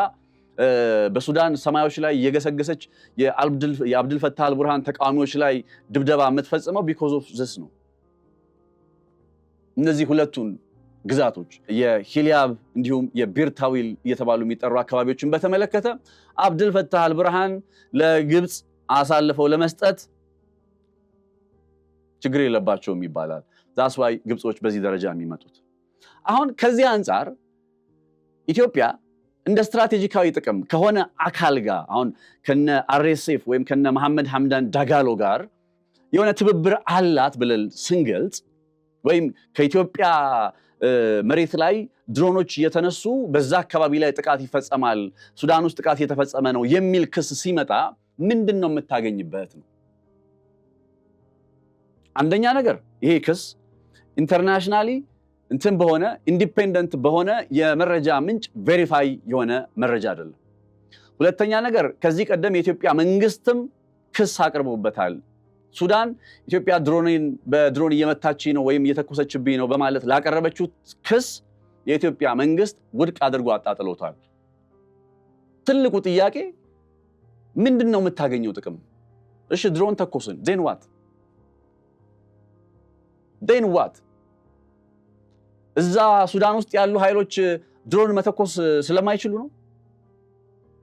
በሱዳን ሰማዮች ላይ የገሰገሰች የአብዱልፈታህ አልቡርሃን ተቃዋሚዎች ላይ ድብደባ የምትፈጽመው ቢኮዝ ኦፍ ዚስ ነው። እነዚህ ሁለቱን ግዛቶች የሂሊያብ እንዲሁም የቢርታዊል እየተባሉ የሚጠሩ አካባቢዎችን በተመለከተ አብዱልፈታህ አልቡርሃን ለግብፅ አሳልፈው ለመስጠት ችግር የለባቸውም ይባላል። ዛስ ዋይ ግብጾች በዚህ ደረጃ የሚመጡት። አሁን ከዚህ አንጻር ኢትዮጵያ እንደ ስትራቴጂካዊ ጥቅም ከሆነ አካል ጋር አሁን ከነ RSF ወይም ከነ መሐመድ ሐምዳን ዳጋሎ ጋር የሆነ ትብብር አላት ብለን ስንገልጽ ወይም ከኢትዮጵያ መሬት ላይ ድሮኖች እየተነሱ በዛ አካባቢ ላይ ጥቃት ይፈጸማል፣ ሱዳን ውስጥ ጥቃት እየተፈጸመ ነው የሚል ክስ ሲመጣ ምንድን ነው የምታገኝበት ነው? አንደኛ ነገር ይሄ ክስ ኢንተርናሽናሊ እንትን በሆነ ኢንዲፔንደንት በሆነ የመረጃ ምንጭ ቬሪፋይ የሆነ መረጃ አይደለም። ሁለተኛ ነገር ከዚህ ቀደም የኢትዮጵያ መንግስትም ክስ አቅርቦበታል። ሱዳን ኢትዮጵያ በድሮን እየመታችኝ ነው ወይም እየተኮሰችብኝ ነው በማለት ላቀረበችው ክስ የኢትዮጵያ መንግስት ውድቅ አድርጎ አጣጥሎታል። ትልቁ ጥያቄ ምንድን ነው የምታገኘው ጥቅም? እሺ ድሮን ተኮስን፣ ዴን ዋት? እዛ ሱዳን ውስጥ ያሉ ኃይሎች ድሮን መተኮስ ስለማይችሉ ነው?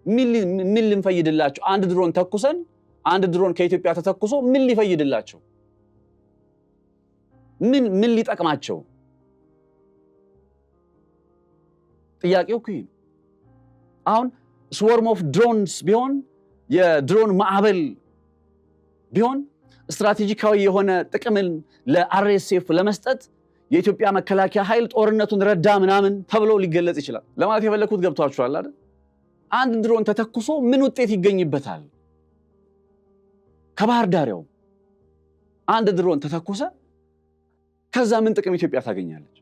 ምን ልንፈይድላቸው? አንድ ድሮን ተኩሰን አንድ ድሮን ከኢትዮጵያ ተተኩሶ ምን ሊፈይድላቸው? ምን ሊጠቅማቸው? ጥያቄው እኮ ነው። አሁን ስወርም ኦፍ ድሮንስ ቢሆን የድሮን ማዕበል ቢሆን ስትራቴጂካዊ የሆነ ጥቅምን ለRSF ለመስጠት የኢትዮጵያ መከላከያ ኃይል ጦርነቱን ረዳ ምናምን ተብሎ ሊገለጽ ይችላል። ለማለት የፈለኩት ገብቷችኋል አይደል? አንድ ድሮን ተተኩሶ ምን ውጤት ይገኝበታል? ከባህር ዳሪያው አንድ ድሮን ተተኩሰ፣ ከዛ ምን ጥቅም ኢትዮጵያ ታገኛለች?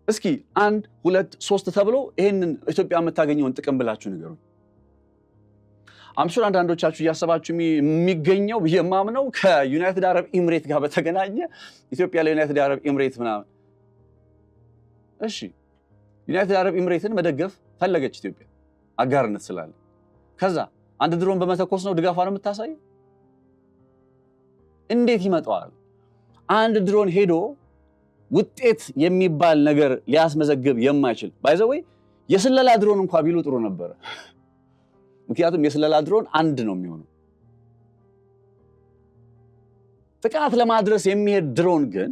እስኪ 1 2 3 ተብሎ ይሄንን ኢትዮጵያ የምታገኘውን ጥቅም ብላችሁ ንገሩኝ። አምሹር አንዳንዶቻችሁ እያሰባችሁ የሚገኘው የማምነው ከዩናይትድ አረብ ኤምሬት ጋር በተገናኘ ኢትዮጵያ ለዩናይትድ አረብ ኤምሬት ምናምን። እሺ ዩናይትድ አረብ ኤምሬትን መደገፍ ፈለገች ኢትዮጵያ። አጋርነት ስላለ ከዛ አንድ ድሮን በመተኮስ ነው ድጋፏን የምታሳየው? እንዴት ይመጣዋል? አንድ ድሮን ሄዶ ውጤት የሚባል ነገር ሊያስመዘግብ የማይችል ባይዘወይ የስለላ ድሮን እንኳን ቢሉ ጥሩ ነበር። ምክንያቱም የስለላ ድሮን አንድ ነው የሚሆነው። ጥቃት ለማድረስ የሚሄድ ድሮን ግን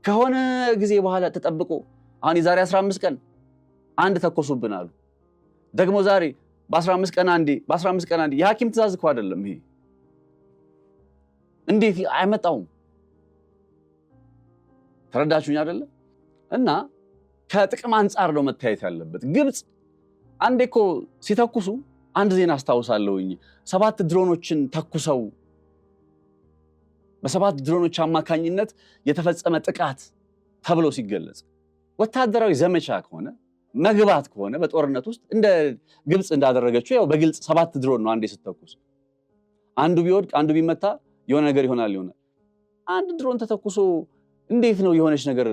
ከሆነ ጊዜ በኋላ ተጠብቆ አሁን የዛሬ 15 ቀን አንድ ተኮሱብን አሉ። ደግሞ ዛሬ በ15 ቀን አንዴ የሐኪም ትእዛዝ እኮ አይደለም ይሄ። እንዴት አይመጣውም? ተረዳችሁኝ አይደለ? እና ከጥቅም አንጻር ነው መታየት ያለበት። ግብጽ አንዴ እኮ ሲተኩሱ አንድ ዜና አስታውሳለሁኝ 7 ድሮኖችን ተኩሰው በ7 ድሮኖች አማካኝነት የተፈጸመ ጥቃት ተብሎ ሲገለጽ ወታደራዊ ዘመቻ ከሆነ መግባት ከሆነ በጦርነት ውስጥ እንደ ግብጽ እንዳደረገችው ያው በግልጽ 7 ድሮን ነው አንዴ ስትተኩስ። አንዱ ቢወድቅ አንዱ ቢመታ የሆነ ነገር ይሆናል። አንድ ድሮን ተተኩሶ እንዴት ነው የሆነች ነገር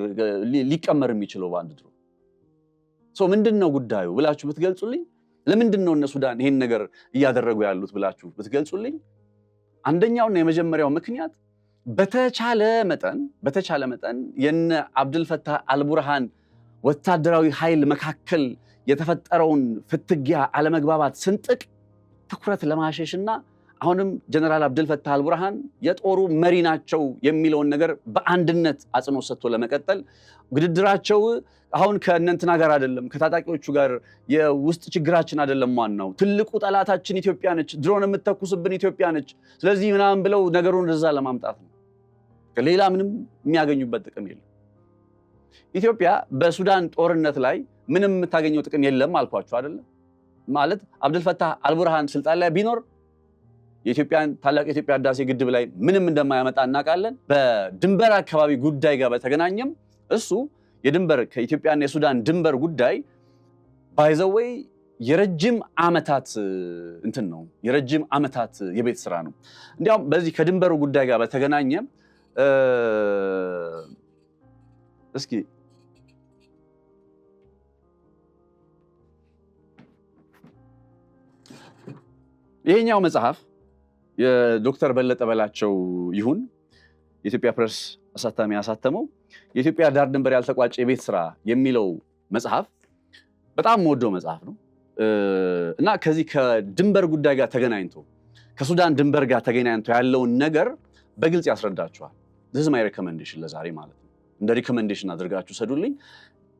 ሊቀመር የሚችለው በአንድ ድሮን? ምንድነው ጉዳዩ ብላችሁ ብትገልጹልኝ፣ ለምንድነው እነ ሱዳን ይሄን ነገር እያደረጉ ያሉት ብላችሁ ብትገልጹልኝ፣ አንደኛውና የመጀመሪያው ምክንያት በተቻለ መጠን የነ አብዱልፈታህ አልቡርሃን ወታደራዊ ኃይል መካከል የተፈጠረውን ፍትጊያ አለመግባባት ስንጥቅ ትኩረት ለማሸሽና አሁንም ጀነራል አብዱልፈታህ አልቡርሃን የጦሩ መሪ ናቸው የሚለውን ነገር በአንድነት አጽንኦት ሰጥቶ ለመቀጠል ግድድራቸው አሁን ከእነንትና ጋር አይደለም፣ ከታጣቂዎቹ ጋር የውስጥ ችግራችን አይደለም፣ ዋናው ትልቁ ጠላታችን ኢትዮጵያ ነች፣ ድሮን የምትተኩስብን ኢትዮጵያ ነች፣ ስለዚህ ምናምን ብለው ነገሩን እዛ ለማምጣት ነው። ሌላ ምንም የሚያገኙበት ጥቅም የለም። ኢትዮጵያ በሱዳን ጦርነት ላይ ምንም የምታገኘው ጥቅም የለም አልኳችሁ አይደለም? ማለት አብዱልፈታህ አልቡርሃን ስልጣን ላይ ቢኖር የኢትዮጵያን ታላቅ የኢትዮጵያ ህዳሴ ግድብ ላይ ምንም እንደማያመጣ እናውቃለን። በድንበር አካባቢ ጉዳይ ጋር በተገናኘም እሱ የድንበር ከኢትዮጵያና የሱዳን ድንበር ጉዳይ ባይዘወይ የረጅም ዓመታት እንትን ነው፣ የረጅም ዓመታት የቤት ስራ ነው። እንዲያውም በዚህ ከድንበሩ ጉዳይ ጋር በተገናኘ እስኪ ይሄኛው መጽሐፍ የዶክተር በለጠ በላቸው ይሁን የኢትዮጵያ ፕሬስ አሳታሚ ያሳተመው የኢትዮጵያ ዳር ድንበር ያልተቋጨ የቤት ስራ የሚለው መጽሐፍ በጣም ወደው መጽሐፍ ነው እና ከዚህ ከድንበር ጉዳይ ጋር ተገናኝቶ ከሱዳን ድንበር ጋር ተገናኝቶ ያለውን ነገር በግልጽ ያስረዳችኋል። this is my recommendation ለዛሬ ማለት ነው። እንደ ሪኮሜንዴሽን አድርጋችሁ ሰዱልኝ።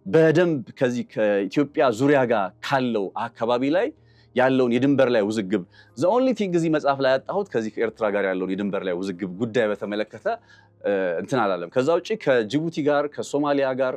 በደንብ ከዚህ ከኢትዮጵያ ዙሪያ ጋር ካለው አካባቢ ላይ ያለውን የድንበር ላይ ውዝግብ the only thing እዚህ መጽሐፍ ላይ ያጣሁት ከዚህ ከኤርትራ ጋር ያለውን የድንበር ላይ ውዝግብ ጉዳይ በተመለከተ እንትን አላለም። ከዛ ውጪ ከጅቡቲ ጋር፣ ከሶማሊያ ጋር፣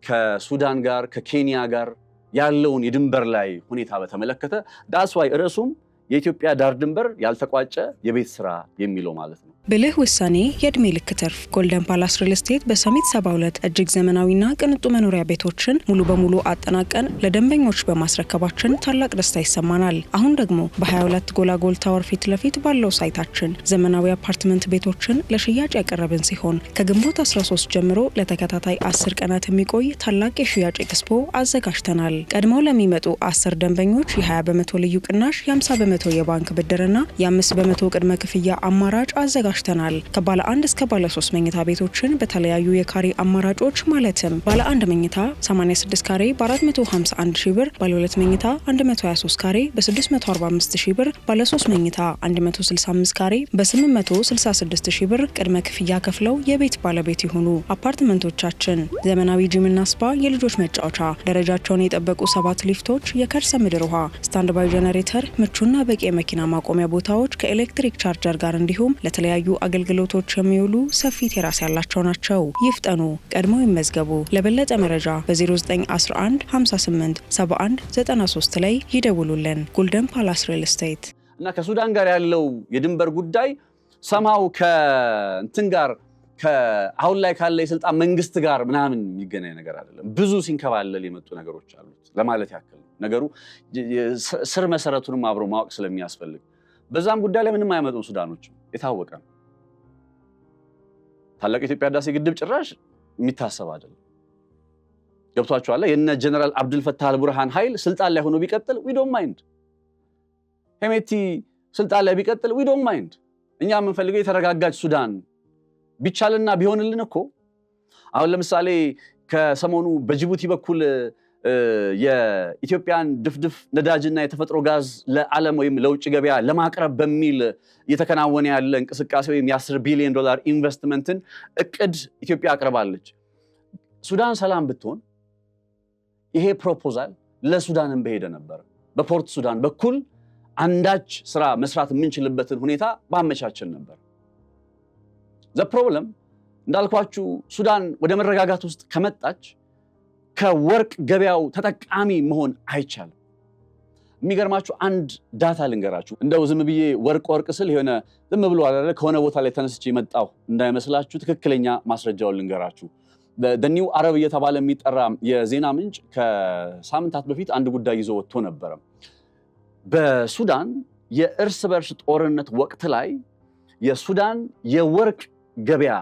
ከሱዳን ጋር፣ ከኬንያ ጋር ያለውን የድንበር ላይ ሁኔታ በተመለከተ that's why ርዕሱም የኢትዮጵያ ዳር ድንበር ያልተቋጨ የቤት ስራ የሚለው ማለት ነው። ብልህ ውሳኔ የእድሜ ልክ ትርፍ ጎልደን ፓላስ ሪል ስቴት በሰሚት 72 እጅግ ዘመናዊና ቅንጡ መኖሪያ ቤቶችን ሙሉ በሙሉ አጠናቀን ለደንበኞች በማስረከባችን ታላቅ ደስታ ይሰማናል። አሁን ደግሞ በ22 ጎላጎል ታወር ፊት ለፊት ባለው ሳይታችን ዘመናዊ አፓርትመንት ቤቶችን ለሽያጭ ያቀረብን ሲሆን ከግንቦት 13 ጀምሮ ለተከታታይ 10 ቀናት የሚቆይ ታላቅ የሽያጭ ኤክስፖ አዘጋጅተናል። ቀድመው ለሚመጡ 10 ደንበኞች የ20% ልዩ ቅናሽ፣ የ50% የባንክ ብድርና የ5% ቅድመ ክፍያ አማራጭ አዘጋጅተናል። ከባለ 1 እስከ ባለ 3 መኝታ ቤቶችን በተለያዩ የካሬ አማራጮች ማለትም ባለ 1 መኝታ 86 ካሬ በ451 ሺህ ብር፣ ባለ 2 መኝታ 123 ካሬ በ645 ሺህ ብር፣ ባለ 3 መኝታ 165 ካሬ በ866 ሺህ ብር ቅድመ ክፍያ ከፍለው የቤት ባለቤት ይሁኑ። አፓርትመንቶቻችን ዘመናዊ ጂምና ስፓ፣ የልጆች መጫወቻ፣ ደረጃቸውን የጠበቁ 7 ሊፍቶች፣ የከርሰ ምድር ውሃ፣ ስታንድ ባይ ጀነሬተር፣ ምቹና በቂ የመኪና ማቆሚያ ቦታዎች ከኤሌክትሪክ ቻርጀር ጋር እንዲሁም ለተለያዩ አገልግሎቶች የሚውሉ ሰፊ ቴራስ ያላቸው ናቸው። ይፍጠኑ፣ ቀድሞ ይመዝገቡ። ለበለጠ መረጃ በ0911 58 71 93 ላይ ይደውሉልን። ጎልደን ፓላስ ሪል ስቴት እና ከሱዳን ጋር ያለው የድንበር ጉዳይ ሰማው ከእንትን ጋር አሁን ላይ ካለ የስልጣን መንግስት ጋር ምናምን የሚገናኝ ነገር አይደለም። ብዙ ሲንከባለል የመጡ ነገሮች አሉት ለማለት ያክል ነገሩ ስር መሰረቱንም አብሮ ማወቅ ስለሚያስፈልግ በዛም ጉዳይ ላይ ምንም አይመጡም ሱዳኖች፣ የታወቀ ነው። ታላቅ የኢትዮጵያ ህዳሴ ግድብ ጭራሽ የሚታሰብ አይደለም። ገብቷቸዋል። የነ ጀነራል አብዱል ፈታህ አልቡርሃን ኃይል ስልጣን ላይ ሆኖ ቢቀጥል we don't mind። ሄሜቲ ስልጣን ላይ ቢቀጥል we don't mind። እኛ የምንፈልገው የተረጋጋች ሱዳን ቢቻልና ቢሆንልን እኮ አሁን ለምሳሌ ከሰሞኑ በጅቡቲ በኩል የኢትዮጵያን ድፍድፍ ነዳጅና የተፈጥሮ ጋዝ ለዓለም ወይም ለውጭ ገበያ ለማቅረብ በሚል እየተከናወነ ያለ እንቅስቃሴ ወይም የ10 ቢሊዮን ዶላር ኢንቨስትመንትን እቅድ ኢትዮጵያ አቅርባለች። ሱዳን ሰላም ብትሆን ይሄ ፕሮፖዛል ለሱዳንም በሄደ ነበር። በፖርት ሱዳን በኩል አንዳች ስራ መስራት የምንችልበትን ሁኔታ ባመቻችን ነበር። ዘ ፕሮብለም እንዳልኳችሁ ሱዳን ወደ መረጋጋት ውስጥ ከመጣች ከወርቅ ገበያው ተጠቃሚ መሆን አይቻልም። የሚገርማችሁ አንድ ዳታ ልንገራችሁ። እንደው ዝም ብዬ ወርቅ ስል የሆነ ዝም ብሎ አይደለ ከሆነ ቦታ ላይ ተነስቼ መጣሁ እንዳይመስላችሁ፣ ትክክለኛ ማስረጃውን ልንገራችሁ። ኒው አረብ እየተባለ የሚጠራ የዜና ምንጭ ከሳምንታት በፊት አንድ ጉዳይ ይዞ ወጥቶ ነበረ። በሱዳን የእርስ በርስ ጦርነት ወቅት ላይ የሱዳን የወርቅ ገበያ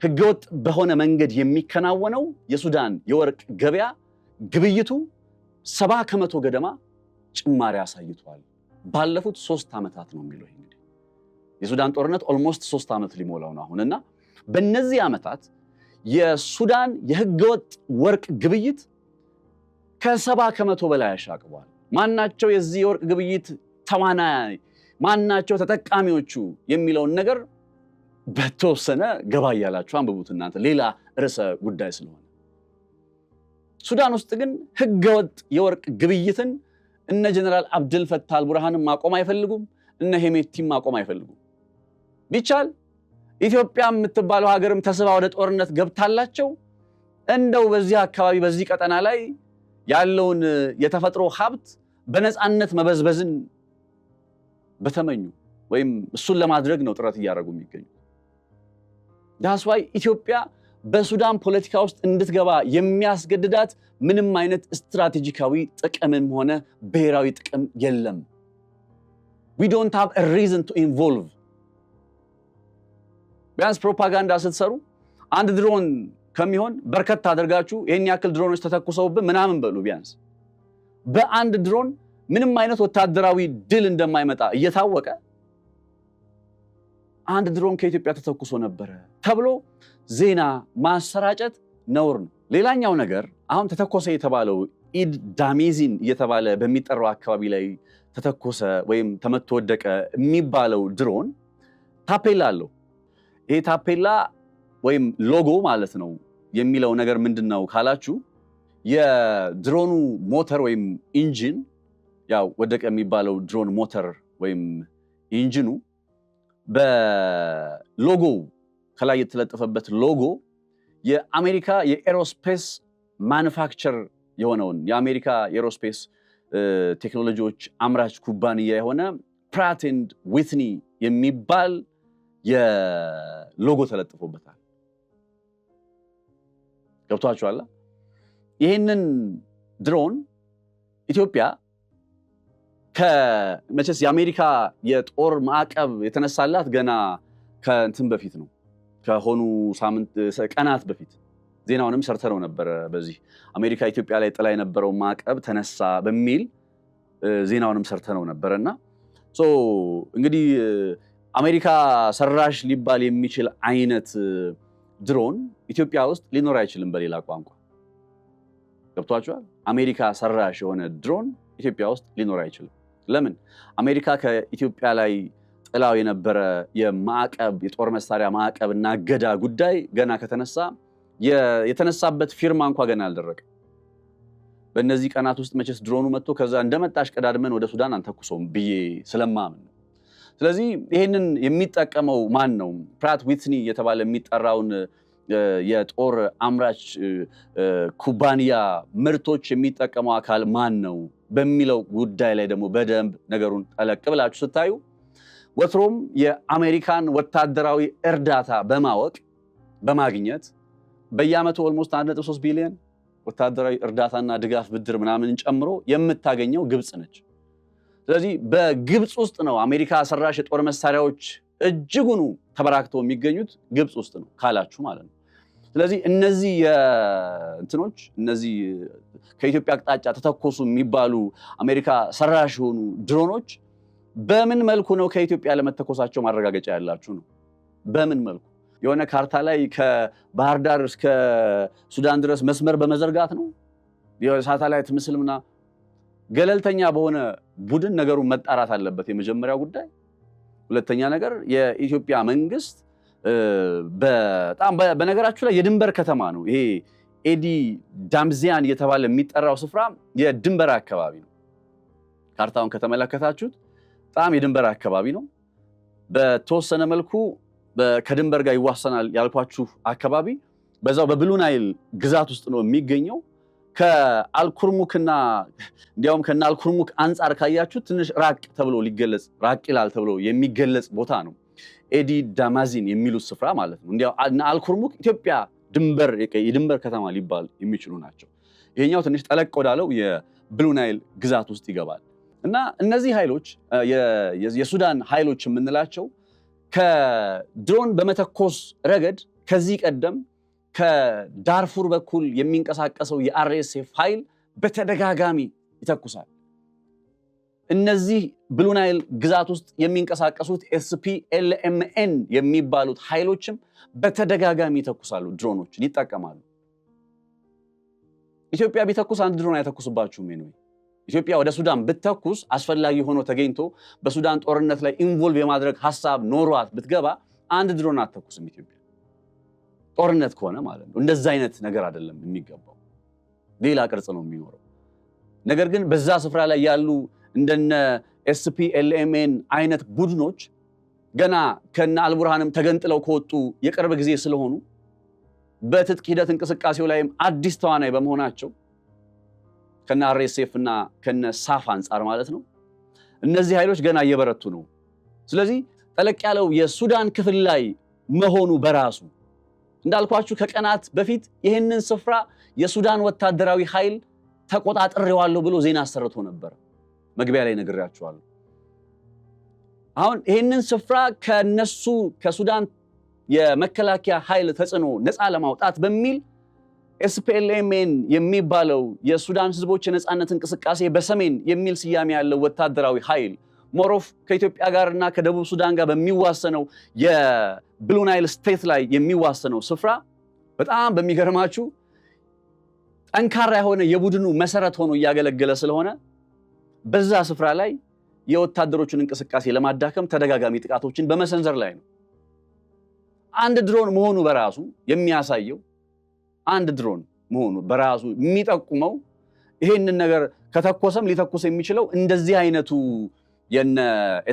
ህገወጥ በሆነ መንገድ የሚከናወነው የሱዳን የወርቅ ገበያ ግብይቱ 70% ገደማ ጭማሪ አሳይቷል ባለፉት 3 ዓመታት ነው የሚለው። እንግዲህ የሱዳን ጦርነት ኦልሞስት 3 ዓመት ሊሞላው ነው አሁንና በእነዚህ ዓመታት የሱዳን የህገወጥ ወርቅ ግብይት ከ70% በላይ አሻቅቧል። ማናቸው የዚህ የወርቅ ግብይት ተዋናይ፣ ማናቸው ተጠቃሚዎቹ የሚለውን ነገር በተወሰነ ገባ እያላችሁ አንብቡት እናንተ፣ ሌላ ርዕሰ ጉዳይ ስለሆነ። ሱዳን ውስጥ ግን ህገወጥ የወርቅ ግብይትን እነ ጀነራል አብዱል ፈታህ አልቡርሃንም ማቆም አይፈልጉም፣ እነ ሄሜቲም ማቆም አይፈልጉም። ቢቻል ኢትዮጵያ የምትባለው ሀገርም ተስባ ወደ ጦርነት ገብታላቸው እንደው በዚህ አካባቢ በዚህ ቀጠና ላይ ያለውን የተፈጥሮ ሀብት በነፃነት መበዝበዝን በተመኙ ወይም እሱን ለማድረግ ነው ጥረት እያደረጉ የሚገኙ። ዳስ ዋይ ኢትዮጵያ በሱዳን ፖለቲካ ውስጥ እንድትገባ የሚያስገድዳት ምንም አይነት ስትራቴጂካዊ ጥቅምም ሆነ ብሔራዊ ጥቅም የለም። we don't have a reason to involve። ቢያንስ ፕሮፓጋንዳ ስትሰሩ አንድ ድሮን ከሚሆን በርከት አድርጋችሁ ይሄን ያክል ድሮኖች ተተኩሰውብን ምናምን በሉ። ቢያንስ በአንድ ድሮን ምንም አይነት ወታደራዊ ድል እንደማይመጣ እየታወቀ አንድ ድሮን ከኢትዮጵያ ተተኩሶ ነበረ ተብሎ ዜና ማሰራጨት ነውር ነው። ሌላኛው ነገር አሁን ተተኮሰ የተባለው ኢድ ዳሜዚን እየተባለ በሚጠራው አካባቢ ላይ ተተኮሰ ወይም ተመቶ ወደቀ የሚባለው ድሮን ታፔላ አለው። ይሄ ታፔላ ወይም ሎጎ ማለት ነው የሚለው ነገር ምንድነው ካላችሁ የድሮኑ ሞተር ወይም ኢንጂን ያው ወደቀ የሚባለው ድሮን ሞተር ወይም ኢንጂኑ በሎጎ ከላይ የተለጠፈበት ሎጎ የአሜሪካ የኤሮስፔስ ማኑፋክቸር የሆነውን የአሜሪካ የኤሮስፔስ ቴክኖሎጂዎች አምራች ኩባንያ የሆነ ፕራት ኤንድ ዊትኒ የሚባል የሎጎ ተለጥፎበታል። ገብቷችኋል? ይህንን ድሮን ኢትዮጵያ ከመቼስ የአሜሪካ የጦር ማዕቀብ የተነሳላት ገና ከእንትን በፊት ነው፣ ከሆኑ ቀናት በፊት ዜናውንም ሰርተነው ነበረ። በዚህ አሜሪካ ኢትዮጵያ ላይ ጥላ የነበረው ማዕቀብ ተነሳ በሚል ዜናውንም ሰርተነው ነበረና እንግዲህ አሜሪካ ሰራሽ ሊባል የሚችል አይነት ድሮን ኢትዮጵያ ውስጥ ሊኖር አይችልም። በሌላ ቋንቋ ገብቷችኋል? አሜሪካ ሰራሽ የሆነ ድሮን ኢትዮጵያ ውስጥ ሊኖር አይችልም። ለምን? አሜሪካ ከኢትዮጵያ ላይ ጥላው የነበረ የማዕቀብ የጦር መሳሪያ ማዕቀብ እና እገዳ ጉዳይ ገና ከተነሳ የተነሳበት ፊርማ እንኳ ገና አልደረቀም። በእነዚህ ቀናት ውስጥ መቼስ ድሮኑ መጥቶ ከዛ እንደመጣሽ ቀዳድመን ወደ ሱዳን አንተኩሰውም ብዬ ስለማምን ነው። ስለዚህ ይህንን የሚጠቀመው ማን ነው? ፕራት ዊትኒ የተባለ የሚጠራውን የጦር አምራች ኩባንያ ምርቶች የሚጠቀመው አካል ማን ነው በሚለው ጉዳይ ላይ ደግሞ በደንብ ነገሩን ጠለቅ ብላችሁ ስታዩ ወትሮም የአሜሪካን ወታደራዊ እርዳታ በማግኘት በየዓመቱ ኦልሞስት 1.3 ቢሊዮን ወታደራዊ እርዳታና ድጋፍ ብድር ምናምን ጨምሮ የምታገኘው ግብጽ ነች። ስለዚህ በግብጽ ውስጥ ነው አሜሪካ ሰራሽ የጦር መሳሪያዎች እጅጉኑ ተበራክተው የሚገኙት ግብጽ ውስጥ ነው ካላችሁ ማለት ነው። ስለዚህ እነዚህ እንትኖች እነዚህ ከኢትዮጵያ አቅጣጫ ተተኮሱ የሚባሉ አሜሪካ ሰራሽ የሆኑ ድሮኖች በምን መልኩ ነው ከኢትዮጵያ ለመተኮሳቸው ማረጋገጫ ያላችሁ ነው? በምን መልኩ? የሆነ ካርታ ላይ ከባህር ዳር እስከ ሱዳን ድረስ መስመር በመዘርጋት ነው? የሳተላይት ምስልምና ገለልተኛ በሆነ ቡድን ነገሩን መጣራት አለበት። የመጀመሪያው ጉዳይ። ሁለተኛ ነገር የኢትዮጵያ መንግስት በጣም በነገራችሁ ላይ የድንበር ከተማ ነው ይሄ ኤዲ ዳምዚያን እየተባለ የሚጠራው ስፍራ የድንበር አካባቢ ነው። ካርታውን ከተመለከታችሁት በጣም የድንበር አካባቢ ነው። በተወሰነ መልኩ ከድንበር ጋር ይዋሰናል ያልኳችሁ አካባቢ በዛው በብሉ ናይል ግዛት ውስጥ ነው የሚገኘው። ከአልኩርሙክና እንዲያውም ከአልኩርሙክ አንፃር ካያችሁ ትንሽ ራቅ ተብሎ ሊገለጽ ራቅ ይላል ተብሎ የሚገለጽ ቦታ ነው ኤዲ ዳማዚን የሚሉት ስፍራ ማለት ነው። እንዲያው አልኩርሙክ ኢትዮጵያ የድንበር ከተማ ሊባል የሚችሉ ናቸው። ይሄኛው ትንሽ ጠለቅ ወዳለው የብሉ ናይል ግዛት ውስጥ ይገባል እና እነዚህ ኃይሎች የሱዳን ኃይሎች የምንላቸው ከድሮን በመተኮስ ረገድ ከዚህ ቀደም ከዳርፉር በኩል የሚንቀሳቀሰው የአርኤስኤፍ ኃይል በተደጋጋሚ ይተኩሳል። እነዚህ ብሉ ናይል ግዛት ውስጥ የሚንቀሳቀሱት SPLMN የሚባሉት ኃይሎችም በተደጋጋሚ ይተኩሳሉ፣ ድሮኖችን ይጠቀማሉ። ኢትዮጵያ ቢተኩስ አንድ ድሮን አይተኩስባችሁም ነው። ኢትዮጵያ ወደ ሱዳን ብትተኩስ አስፈላጊ ሆኖ ተገኝቶ በሱዳን ጦርነት ላይ ኢንቮልቭ የማድረግ ሐሳብ ኖሯት ብትገባ አንድ ድሮን አትተኩስም ኢትዮጵያ። ጦርነት ከሆነ ማለት ነው። እንደዛ አይነት ነገር አይደለም የሚገባው፣ ሌላ ቅርጽ ነው የሚኖረው። ነገር ግን በዛ ስፍራ ላይ ያሉ እንደነ SPLMN አይነት ቡድኖች ገና ከነ አልቡርሃንም ተገንጥለው ከወጡ የቅርብ ጊዜ ስለሆኑ በትጥቅ ሂደት እንቅስቃሴው ላይም አዲስ ተዋናይ በመሆናቸው ከነ RSF እና ከነ ሳፍ አንፃር ማለት ነው እነዚህ ኃይሎች ገና እየበረቱ ነው። ስለዚህ ጠለቅ ያለው የሱዳን ክፍል ላይ መሆኑ በራሱ እንዳልኳችሁ ከቀናት በፊት ይህንን ስፍራ የሱዳን ወታደራዊ ኃይል ተቆጣጥሬዋለሁ ብሎ ዜና አሰርቶ ነበር። መግቢያ ላይ ነግሬያችኋለሁ። አሁን ይህንን ስፍራ ከሱዳን የመከላከያ ኃይል ተጽዕኖ ነፃ ለማውጣት በሚል SPLMN የሚባለው የሱዳን ህዝቦች የነፃነት እንቅስቃሴ በሰሜን የሚል ስያሜ ያለው ወታደራዊ ኃይል ሞሮፍ ከኢትዮጵያ ጋርና ከደቡብ ሱዳን ጋር በሚዋሰነው የብሉ ናይል ስቴት ላይ የሚዋሰነው ስፍራ በጣም በሚገርማችሁ ጠንካራ የሆነ የቡድኑ መሰረት ሆኖ እያገለገለ ስለሆነ በዛ ስፍራ ላይ የወታደሮችን እንቅስቃሴ ለማዳከም ተደጋጋሚ ጥቃቶችን በመሰንዘር ላይ ነው። አንድ ድሮን መሆኑ በራሱ የሚያሳየው አንድ ድሮን መሆኑ በራሱ የሚጠቁመው ይሄንን ነገር ከተኮሰም ሊተኮስ የሚችለው እንደዚህ አይነቱ የነ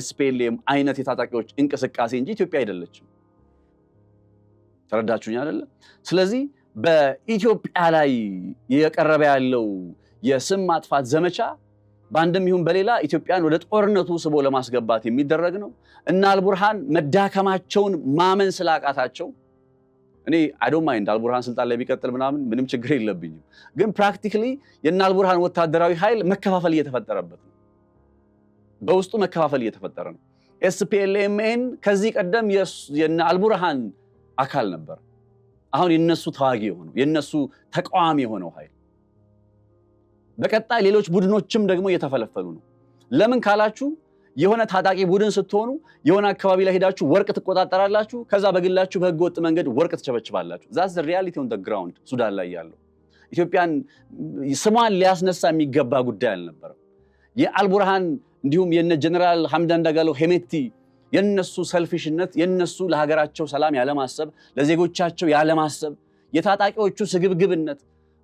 SPLM አይነት የታጣቂዎች እንቅስቃሴ እንጂ ኢትዮጵያ አይደለችም። ተረዳችሁኝ አይደለ? ስለዚህ በኢትዮጵያ ላይ የቀረበ ያለው የስም ማጥፋት ዘመቻ በአንድም ይሁን በሌላ ኢትዮጵያን ወደ ጦርነቱ ስቦ ለማስገባት የሚደረግ ነው እና አልቡርሃን መዳከማቸውን ማመን ስላቃታቸው እኔ I don't mind አልቡርሃን ስልጣን ላይ ቢቀጥል ምንም ችግር የለብኝም። ግን ፕራክቲካሊ የና አልቡርሃን ወታደራዊ ኃይል መከፋፈል እየተፈጠረበት ነው። በውስጡ መከፋፈል እየተፈጠረ ነው። SPLMN ከዚህ ቀደም የና አልቡርሃን አካል ነበር። አሁን የነሱ ተዋጊ የሆነው የነሱ ተቃዋሚ የሆነው ኃይል በቀጣይ ሌሎች ቡድኖችም ደግሞ እየተፈለፈሉ ነው። ለምን ካላችሁ የሆነ ታጣቂ ቡድን ስትሆኑ የሆነ አካባቢ ላይ ሄዳችሁ ወርቅ ትቆጣጠራላችሁ፣ ከዛ በግላችሁ በህገ ወጥ መንገድ ወርቅ ትቸበችባላችሁ። that's the reality on the ground ሱዳን ላይ ያለው ኢትዮጵያን ስሟን ሊያስነሳ የሚገባ ጉዳይ አልነበረም። የአልቡርሃን እንዲሁም የነ ጀነራል ሐምዳን ዳጋሎ ሄሜቲ የነሱ ሰልፊሽነት የነሱ ለሀገራቸው ሰላም ያለማሰብ ለዜጎቻቸው ያለማሰብ የታጣቂዎቹ ስግብግብነት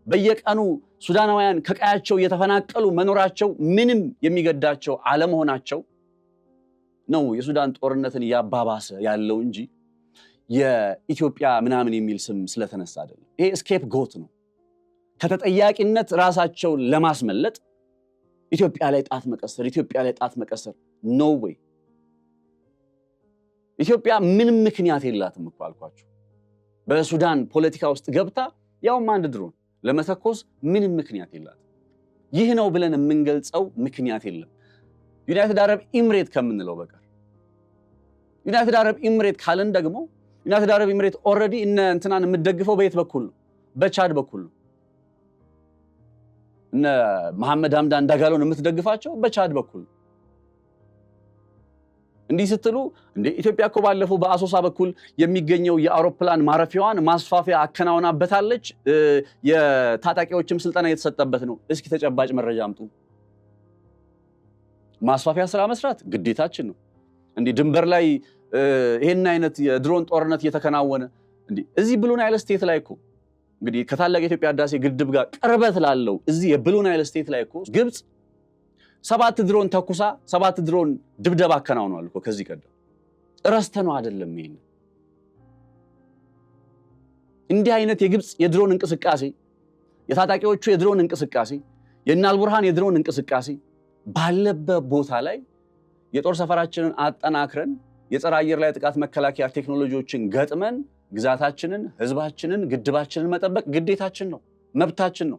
በየቀኑ ሱዳናውያን ከቀያቸው እየተፈናቀሉ መኖራቸው ምንም የሚገዳቸው አለመሆናቸው ነው የሱዳን ጦርነትን ያባባሰ ያለው እንጂ የኢትዮጵያ ምናምን የሚል ስም ስለተነሳ አይደለም። ይሄ ስኬፕ ጎት ነው። ከተጠያቂነት ራሳቸውን ለማስመለጥ ኢትዮጵያ ላይ ጣት መቀሰር ኖ ዌይ። ኢትዮጵያ ምንም ምክንያት የላትም እኮ አልኳችሁ። በሱዳን ፖለቲካ ውስጥ ገብታ ያውም አንድ ድሮን ለመተኮስ ምንም ምክንያት የላትም። ይህ ነው ብለን የምንገልጸው ምክንያት የለም። ዩናይትድ አረብ ኤምሬት ከምንለው በቀር ዩናይትድ አረብ ኤምሬት ካለን ደግሞ ዩናይትድ አረብ ኤሚሬት ኦልሬዲ እነ እንትናን የምትደግፈው በየት በኩል ነው? በቻድ በኩል ነው። እነ መሐመድ ሐምዳን ዳጋሎን የምትደግፋቸው በቻድ በኩል ነው። እንዲህ ስትሉ እንደ ኢትዮጵያ እኮ ባለፈው በአሶሳ በኩል የሚገኘው የአውሮፕላን ማረፊያዋን ማስፋፊያ አከናውናበታለች፣ የታጣቂዎችም ስልጠና የተሰጠበት ነው። እስኪ ተጨባጭ መረጃ አምጡ። ማስፋፊያ ስራ መስራት ግዴታችን ነው። እንዲህ ድንበር ላይ ይሄን አይነት የድሮን ጦርነት እየተከናወነ እንዲህ እዚህ ብሉ ናይል ስቴት ላይ እኮ እንግዲህ ከታላቅ የኢትዮጵያ ህዳሴ ግድብ ጋር ቅርበት ላለው እዚህ የብሉ ናይል ስቴት ላይ እኮ ግብጽ 7 ድሮን ተኩሳ 7 ድሮን ድብደባ አከናውኗል እኮ ከዚህ ቀደም። ረስተነው አይደለም። ይሄን እንዲህ አይነት የግብጽ የድሮን እንቅስቃሴ፣ የታጣቂዎቹ የድሮን እንቅስቃሴ፣ የናልቡርሃን የድሮን እንቅስቃሴ ባለበት ቦታ ላይ የጦር ሰፈራችንን አጠናክረን የጸረ አየር ላይ ጥቃት መከላከያ ቴክኖሎጂዎችን ገጥመን ግዛታችንን፣ ህዝባችንን፣ ግድባችንን መጠበቅ ግዴታችን ነው፣ መብታችን ነው።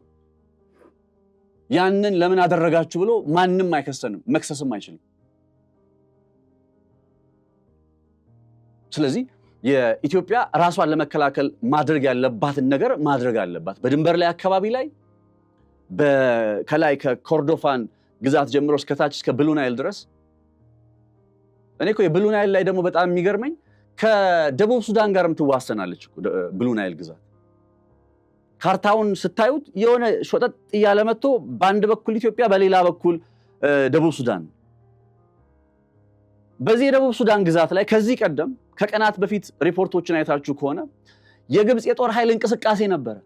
ያንን ለምን አደረጋችሁ ብሎ ማንም አይከሰንም፣ መክሰስም አይችልም። ስለዚህ የኢትዮጵያ ራሷን ለመከላከል ማድረግ ያለባትን ነገር ማድረግ አለባት። በድንበር ላይ አካባቢ ላይ ከላይ ከኮርዶፋን ግዛት ጀምሮ እስከታች እስከ ብሉ ናይል ድረስ እኔ እኮ የብሉ ናይል ላይ ደግሞ በጣም የሚገርመኝ ከደቡብ ሱዳን ጋርም ትዋሰናለች ብሉ ናይል ግዛት። ካርታውን ስታዩት የሆነ ሾጠጥ እያለ መጥቶ በአንድ በኩል ኢትዮጵያ በሌላ በኩል ደቡብ ሱዳን። በዚህ የደቡብ ሱዳን ግዛት ላይ ከዚህ ቀደም ከቀናት በፊት ሪፖርቶችን አይታችሁ ከሆነ የግብጽ የጦር ኃይል እንቅስቃሴ ነበረ።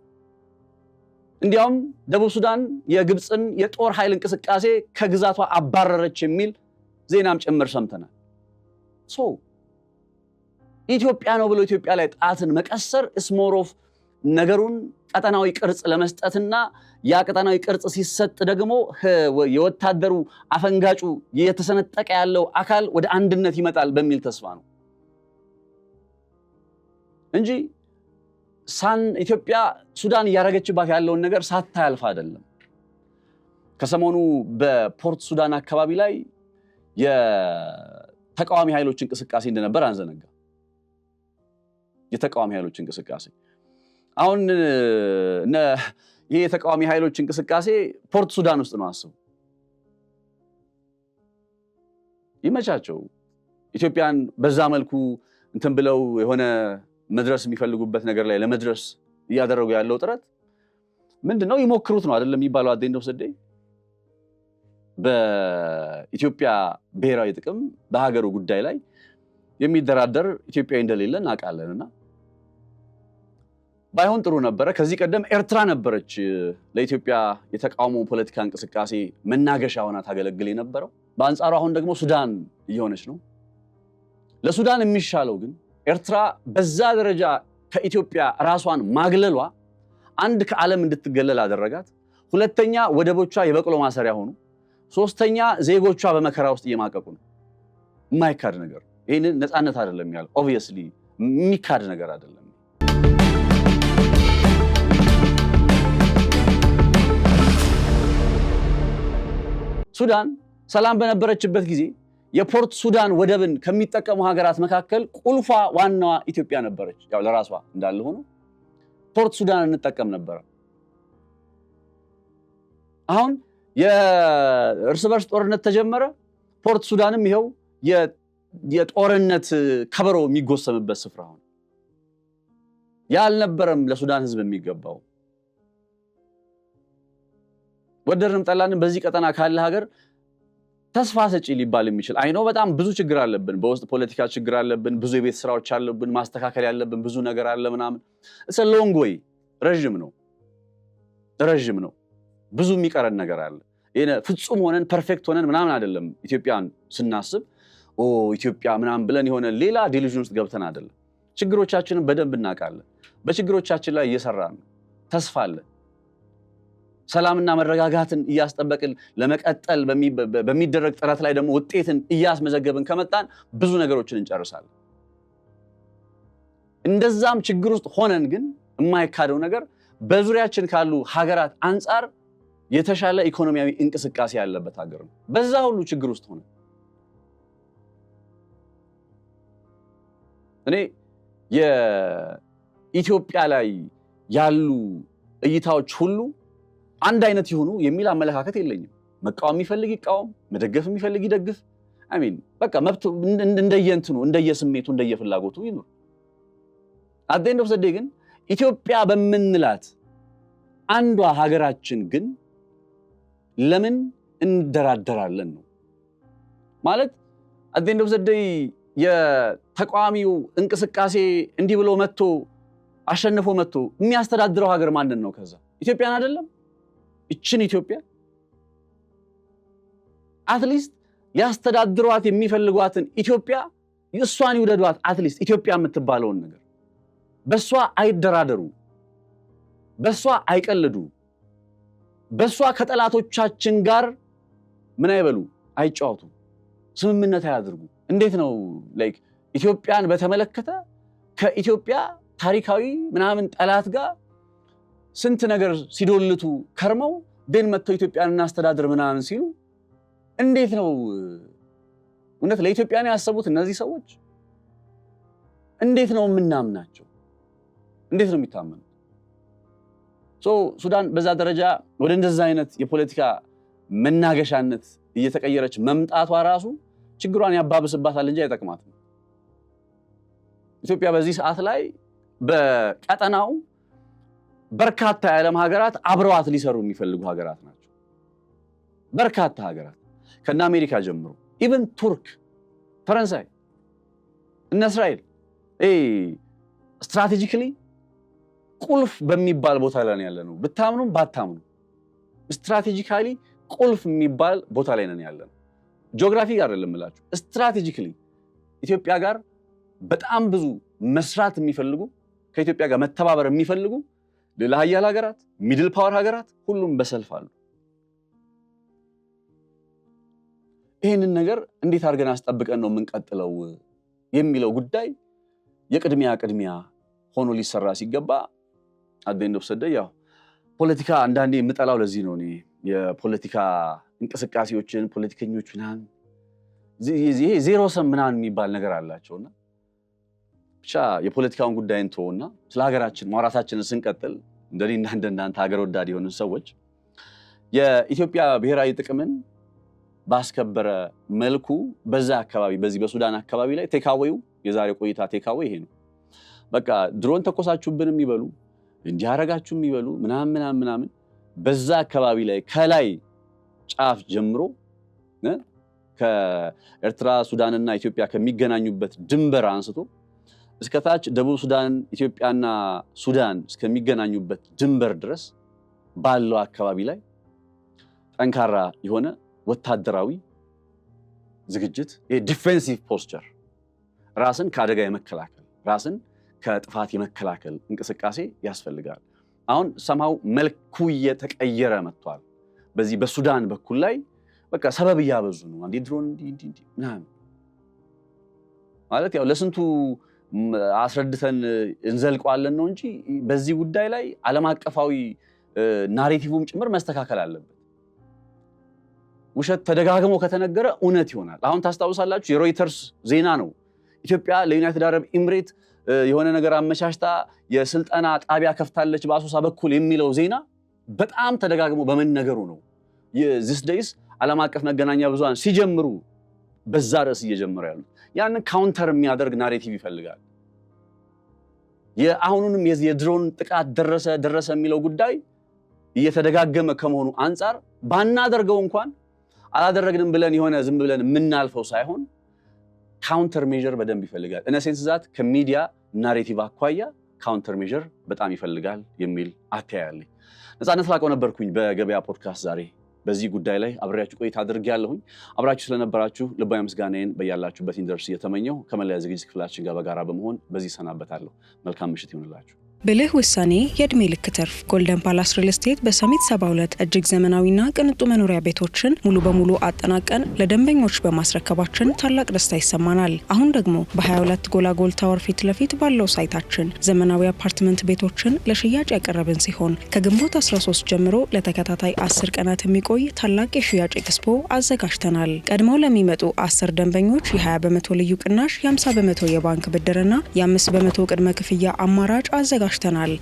እንዲያውም ደቡብ ሱዳን የግብጽን የጦር ኃይል እንቅስቃሴ ከግዛቷ አባረረች የሚል ዜናም ጭምር ሰምተናል። ኢትዮጵያ ነው ብሎ ኢትዮጵያ ላይ ጣትን መቀሰር እስሞሮፍ ነገሩን ቀጠናዊ ቅርጽ ለመስጠትና ያ ቀጠናዊ ቅርጽ ሲሰጥ ደግሞ የወታደሩ አፈንጋጩ የተሰነጠቀ ያለው አካል ወደ አንድነት ይመጣል በሚል ተስፋ ነው እንጂ ኢትዮጵያ ሱዳን እያደረገችባት ያለውን ነገር ሳታያልፍ አይደለም። ከሰሞኑ በፖርት ሱዳን አካባቢ ላይ የተቃዋሚ ኃይሎች እንቅስቃሴ እንደነበር አንዘነጋ። የተቃዋሚ ኃይሎች እንቅስቃሴ አሁን ይሄ የተቃዋሚ ኃይሎች እንቅስቃሴ ፖርት ሱዳን ውስጥ ነው። አስቡ። ይመቻቸው። ኢትዮጵያን በዛ መልኩ እንትን ብለው የሆነ መድረስ የሚፈልጉበት ነገር ላይ ለመድረስ እያደረጉ ያለው ጥረት ምንድነው? ይሞክሩት ነው አይደለም የሚባለው። አደንደው ሰደይ በኢትዮጵያ ብሔራዊ ጥቅም በሀገሩ ጉዳይ ላይ የሚደራደር ኢትዮጵያዊ እንደሌለ እናውቃለንና ባይሆን ጥሩ ነበረ። ከዚህ ቀደም ኤርትራ ነበረች ለኢትዮጵያ የተቃውሞ ፖለቲካ እንቅስቃሴ መናገሻ ሆና ታገለግል የነበረው። በአንጻሩ አሁን ደግሞ ሱዳን እየሆነች ነው። ለሱዳን የሚሻለው ግን ኤርትራ በዛ ደረጃ ከኢትዮጵያ ራሷን ማግለሏ አንድ ከዓለም እንድትገለል አደረጋት። ሁለተኛ ወደቦቿ የበቅሎ ማሰሪያ ሆኑ። ሶስተኛ ዜጎቿ በመከራ ውስጥ እየማቀቁ ነው። የማይካድ ነገር። ይህንን ነፃነት አይደለም ያለው። ኦብቪየስሊ የሚካድ ነገር አይደለም። ሱዳን ሰላም በነበረችበት ጊዜ የፖርት ሱዳን ወደብን ከሚጠቀሙ ሀገራት መካከል ቁልፏ ዋናዋ ኢትዮጵያ ነበረች። ያው ለራሷ እንዳለ ሆኖ ፖርት ሱዳን እንጠቀም ነበር። አሁን የእርስ በርስ ጦርነት ተጀመረ። ፖርት ሱዳንም ይሄው የጦርነት ከበሮ የሚጎሰምበት ስፍራ ሆነ። ያልነበረም ለሱዳን ሕዝብ የሚገባው። ወደድንም ጠላንም በዚህ ቀጠና ካለ ሀገር ተስፋ ሰጪ ሊባል የሚችል አይነው። በጣም ብዙ ችግር አለብን፣ በውስጥ ፖለቲካ ችግር አለብን፣ ብዙ የቤት ስራዎች አለብን፣ ማስተካከል ያለብን ብዙ ነገር አለ ምናምን። ሎንግ ዌይ ረጅም ነው። ብዙ የሚቀረን ነገር አለ። ፍጹም ሆነን ፐርፌክት ሆነን ምናምን አይደለም። ኢትዮጵያን ስናስብ ኢትዮጵያ ምናምን ብለን የሆነ ሌላ ዲሉዥን ውስጥ ገብተን አይደለም። ችግሮቻችንን በደንብ እናውቃለን። በችግሮቻችን ላይ እየሰራን ነው። ተስፋ አለን። ሰላምና መረጋጋትን እያስጠበቅን ለመቀጠል በሚደረግ ጥረት ላይ ደግሞ ውጤትን እያስመዘገብን ከመጣን ብዙ ነገሮችን እንጨርሳለን። እንደዛም ችግር ውስጥ ሆነን ግን የማይካደው ነገር በዙሪያችን ካሉ ሀገራት አንጻር የተሻለ ኢኮኖሚያዊ እንቅስቃሴ ያለበት ሀገር ነው። በዛ ሁሉ ችግር ውስጥ ሆነ እኔ የኢትዮጵያ ላይ ያሉ እይታዎች ሁሉ አንድ አይነት ይሆኑ የሚል አመለካከት የለኝም። መቃወም የሚፈልግ ይቃወም፣ መደገፍ የሚፈልግ ይደግፍ። አሜን በቃ መብቱ እንደየእንትኑ እንደየስሜቱ እንደየፍላጎቱ ይኑር። አት ዘ ኤንድ ኦፍ ዘ ዴይ ግን ኢትዮጵያ በምንላት አንዷ ሀገራችን ግን ለምን እንደራደራለን ነው ማለት። አት ዘ ኤንድ ኦፍ ዘ ዴይ የተቃዋሚው እንቅስቃሴ እንዲህ ብሎ መጥቶ አሸንፎ መጥቶ የሚያስተዳድረው ሀገር ማንን ነው? ከዛ ኢትዮጵያን አይደለም? እችን ኢትዮጵያ አትሊስት ሊያስተዳድሯት የሚፈልጓትን ኢትዮጵያ እሷን ይውደዷት። አትሊስት ኢትዮጵያ የምትባለውን ነገር በሷ አይደራደሩ፣ በሷ አይቀልዱ፣ በሷ ከጠላቶቻችን ጋር ምን አይበሉ፣ አይጫወቱ፣ ስምምነት አያድርጉ። እንዴት ነው ላይክ ኢትዮጵያን በተመለከተ ከኢትዮጵያ ታሪካዊ ምናምን ጠላት ጋር ስንት ነገር ሲዶልቱ ከርመው ደን መጥተው ኢትዮጵያን እናስተዳድር ምናምን ሲሉ እንዴት ነው እውነት ለኢትዮጵያ ነው ያሰቡት እነዚህ ሰዎች? እንዴት ነው የምናምናቸው? እንዴት ነው የሚታመኑት? ሱዳን በዛ ደረጃ ወደ እንደዛ አይነት የፖለቲካ መናገሻነት እየተቀየረች መምጣቷ ራሱ ችግሯን ያባብስባታል እንጂ አይጠቅማትም። ኢትዮጵያ በዚህ ሰዓት ላይ በቀጠናው በርካታ የዓለም ሀገራት አብረዋት ሊሰሩ የሚፈልጉ ሀገራት ናቸው። በርካታ ሀገራት ከነ አሜሪካ ጀምሮ ኢቨን ቱርክ፣ ፈረንሳይ፣ እነ እስራኤል ስትራቴጂካሊ ቁልፍ በሚባል ቦታ ላይ ያለ ነው። ብታምኑም ባታምኑ ስትራቴጂካሊ ቁልፍ የሚባል ቦታ ላይ ነን ያለ ነው። ጂኦግራፊ ጋር አይደለም እላችሁ፣ ስትራቴጂካሊ ኢትዮጵያ ጋር በጣም ብዙ መስራት የሚፈልጉ ከኢትዮጵያ ጋር መተባበር የሚፈልጉ ሌላ ሀያል ሀገራት፣ ሚድል ፓወር ሀገራት ሁሉም በሰልፍ አሉ። ይህንን ነገር እንዴት አድርገን አስጠብቀን ነው የምንቀጥለው የሚለው ጉዳይ የቅድሚያ ሆኖ ሊሰራ ሲገባ አት ዘ ኤንድ ኦፍ ዘ ዴይ ያው ፖለቲካ አንዳንዴ የምጠላው ለዚህ ነው። እኔ የፖለቲካ እንቅስቃሴዎችን ፖለቲከኞች ምናምን ይሄ ዜሮ ሰም ምናምን የሚባል ነገር አላቸውና ብቻ የፖለቲካውን ጉዳይ እንተውና ስለ ሀገራችን ማውራታችንን ስንቀጥል እንደኔ እንደናንተ ሀገር ወዳድ የሆኑ ሰዎች የኢትዮጵያ ብሔራዊ ጥቅምን ባስከበረ መልኩ በዛ አካባቢ በዚህ በሱዳን አካባቢ ላይ ቴካዌው የዛሬ ቆይታ ቴካዌው ይሄ ነው። በቃ ድሮን ተኮሳችሁብንም ይበሉ እንዲያረጋችሁም ይበሉ ምናምን በዛ አካባቢ ላይ ከላይ ጫፍ ጀምሮ ከኤርትራ ሱዳንና ኢትዮጵያ ከሚገናኙበት ድንበር አንስቶ እስከታች ደቡብ ሱዳን ኢትዮጵያና ሱዳን እስከሚገናኙበት ድንበር ድረስ ባለው አካባቢ ላይ ጠንካራ የሆነ ወታደራዊ ዝግጅት የዲፌንሲቭ ፖስቸር ራስን ከአደጋ የመከላከል ራስን ከጥፋት የመከላከል እንቅስቃሴ ያስፈልጋል። አሁን ሰማው መልኩ እየተቀየረ መጥቷል። በዚህ በሱዳን በኩል ላይ በቃ ሰበብ እያበዙ ነው። አንዴ ድሮን እንዲ ምናምን ማለት ያው ለስንቱ አስረድተን እንዘልቀዋለን ነው እንጂ በዚህ ጉዳይ ላይ ዓለም አቀፋዊ ናሬቲቭም ጭምር መስተካከል አለበት። ውሸት ተደጋግሞ ከተነገረ እውነት ይሆናል። አሁን ታስታውሳላችሁ የሮይተርስ ዜና ነው። ኢትዮጵያ ለዩናይትድ አረብ ኤምሬት የሆነ ነገር አመቻችታ የስልጠና ጣቢያ ከፍታለች በአሶሳ በኩል የሚለው ዜና በጣም ተደጋግሞ በመነገሩ ነው የዚስ ዴይስ ዓለም አቀፍ መገናኛ ብዙሃን ሲጀምሩ በዛ ርዕስ እየጀመሩ ያሉት። ያንን ካውንተር የሚያደርግ ናሬቲቭ ይፈልጋል። የአሁኑንም የድሮን ጥቃት ደረሰ የሚለው ጉዳይ እየተደጋገመ ከመሆኑ አንጻር ባናደርገው እንኳን አላደረግንም ብለን የሆነ ዝም ብለን የምናልፈው ሳይሆን ካውንተር ሜዥር በደንብ ይፈልጋል። እነ ሴንስ ዛት ከሚዲያ ናሬቲቭ አኳያ ካውንተር ሜዥር በጣም ይፈልጋል የሚል አተያያለኝ። ነፃነት ላቀው ነበርኩኝ በገበያ ፖድካስት። ዛሬ በዚህ ጉዳይ ላይ አብሬያችሁ ቆይታ አድርጌያለሁኝ። አብራችሁ ስለነበራችሁ ልባዊ ምስጋናዬን በያላችሁበት ይድረስ እየተመኘሁ ከመለያ ዝግጅት ክፍላችን ጋር በጋራ በመሆን በዚህ ሰናበታለሁ። መልካም ምሽት ይሁንላችሁ። ብልህ ውሳኔ የእድሜ ልክ ትርፍ። ጎልደን ፓላስ ሪል ስቴት በሰሚት 72 እጅግ ዘመናዊና ቅንጡ መኖሪያ ቤቶችን ሙሉ በሙሉ አጠናቀን ለደንበኞች በማስረከባችን ታላቅ ደስታ ይሰማናል። አሁን ደግሞ በ22 ጎላጎል ታወር ፊት ለፊት ባለው ሳይታችን ዘመናዊ አፓርትመንት ቤቶችን ለሽያጭ ያቀረብን ሲሆን ከግንቦት 13 ጀምሮ ለተከታታይ 10 ቀናት የሚቆይ ታላቅ የሽያጭ ኤክስፖ አዘጋጅተናል። ቀድመው ለሚመጡ 10 ደንበኞች የ20 በመቶ ልዩ ቅናሽ፣ የ50 በመቶ የባንክ ብድርና የ5 በመቶ ቅድመ ክፍያ አማራጭ አዘጋጅተናል።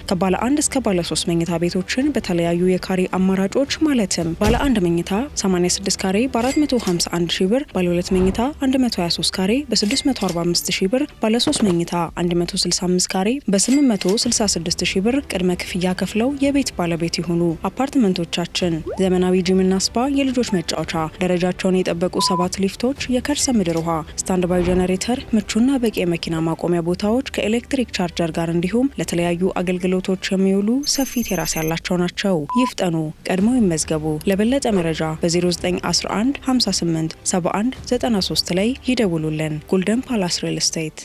ከባለ 1 እስከ ባለ 3 መኝታ ቤቶችን በተለያዩ የካሬ አማራጮች ማለትም ባለ 1 መኝታ 86 ካሬ በ451 ሺህ ብር፣ ባለ 2 መኝታ 123 ካሬ በ645 ሺህ ብር፣ ባለ 3 መኝታ 165 ካሬ በ866 ሺህ ብር ቅድመ ክፍያ ከፍለው የቤት ባለቤት ይሁኑ። አፓርትመንቶቻችን ዘመናዊ ጂምና ስፓ፣ የልጆች መጫወቻ፣ ደረጃቸውን የጠበቁ 7 ሊፍቶች፣ የከርሰ ምድር ውሃ፣ ስታንድ ባይ ጄኔሬተር፣ ምቹና በቂ የመኪና ማቆሚያ ቦታዎች ከኤሌክትሪክ ቻርጀር ጋር እንዲሁም ለተለያዩ አገልግሎቶች የሚውሉ ሰፊ ቴራስ ያላቸው ናቸው። ይፍጠኑ፣ ቀድሞ ይመዝገቡ። ለበለጠ መረጃ በ0911 58 71 93 ላይ ይደውሉልን። ጎልደን ፓላስ ሪል ስቴት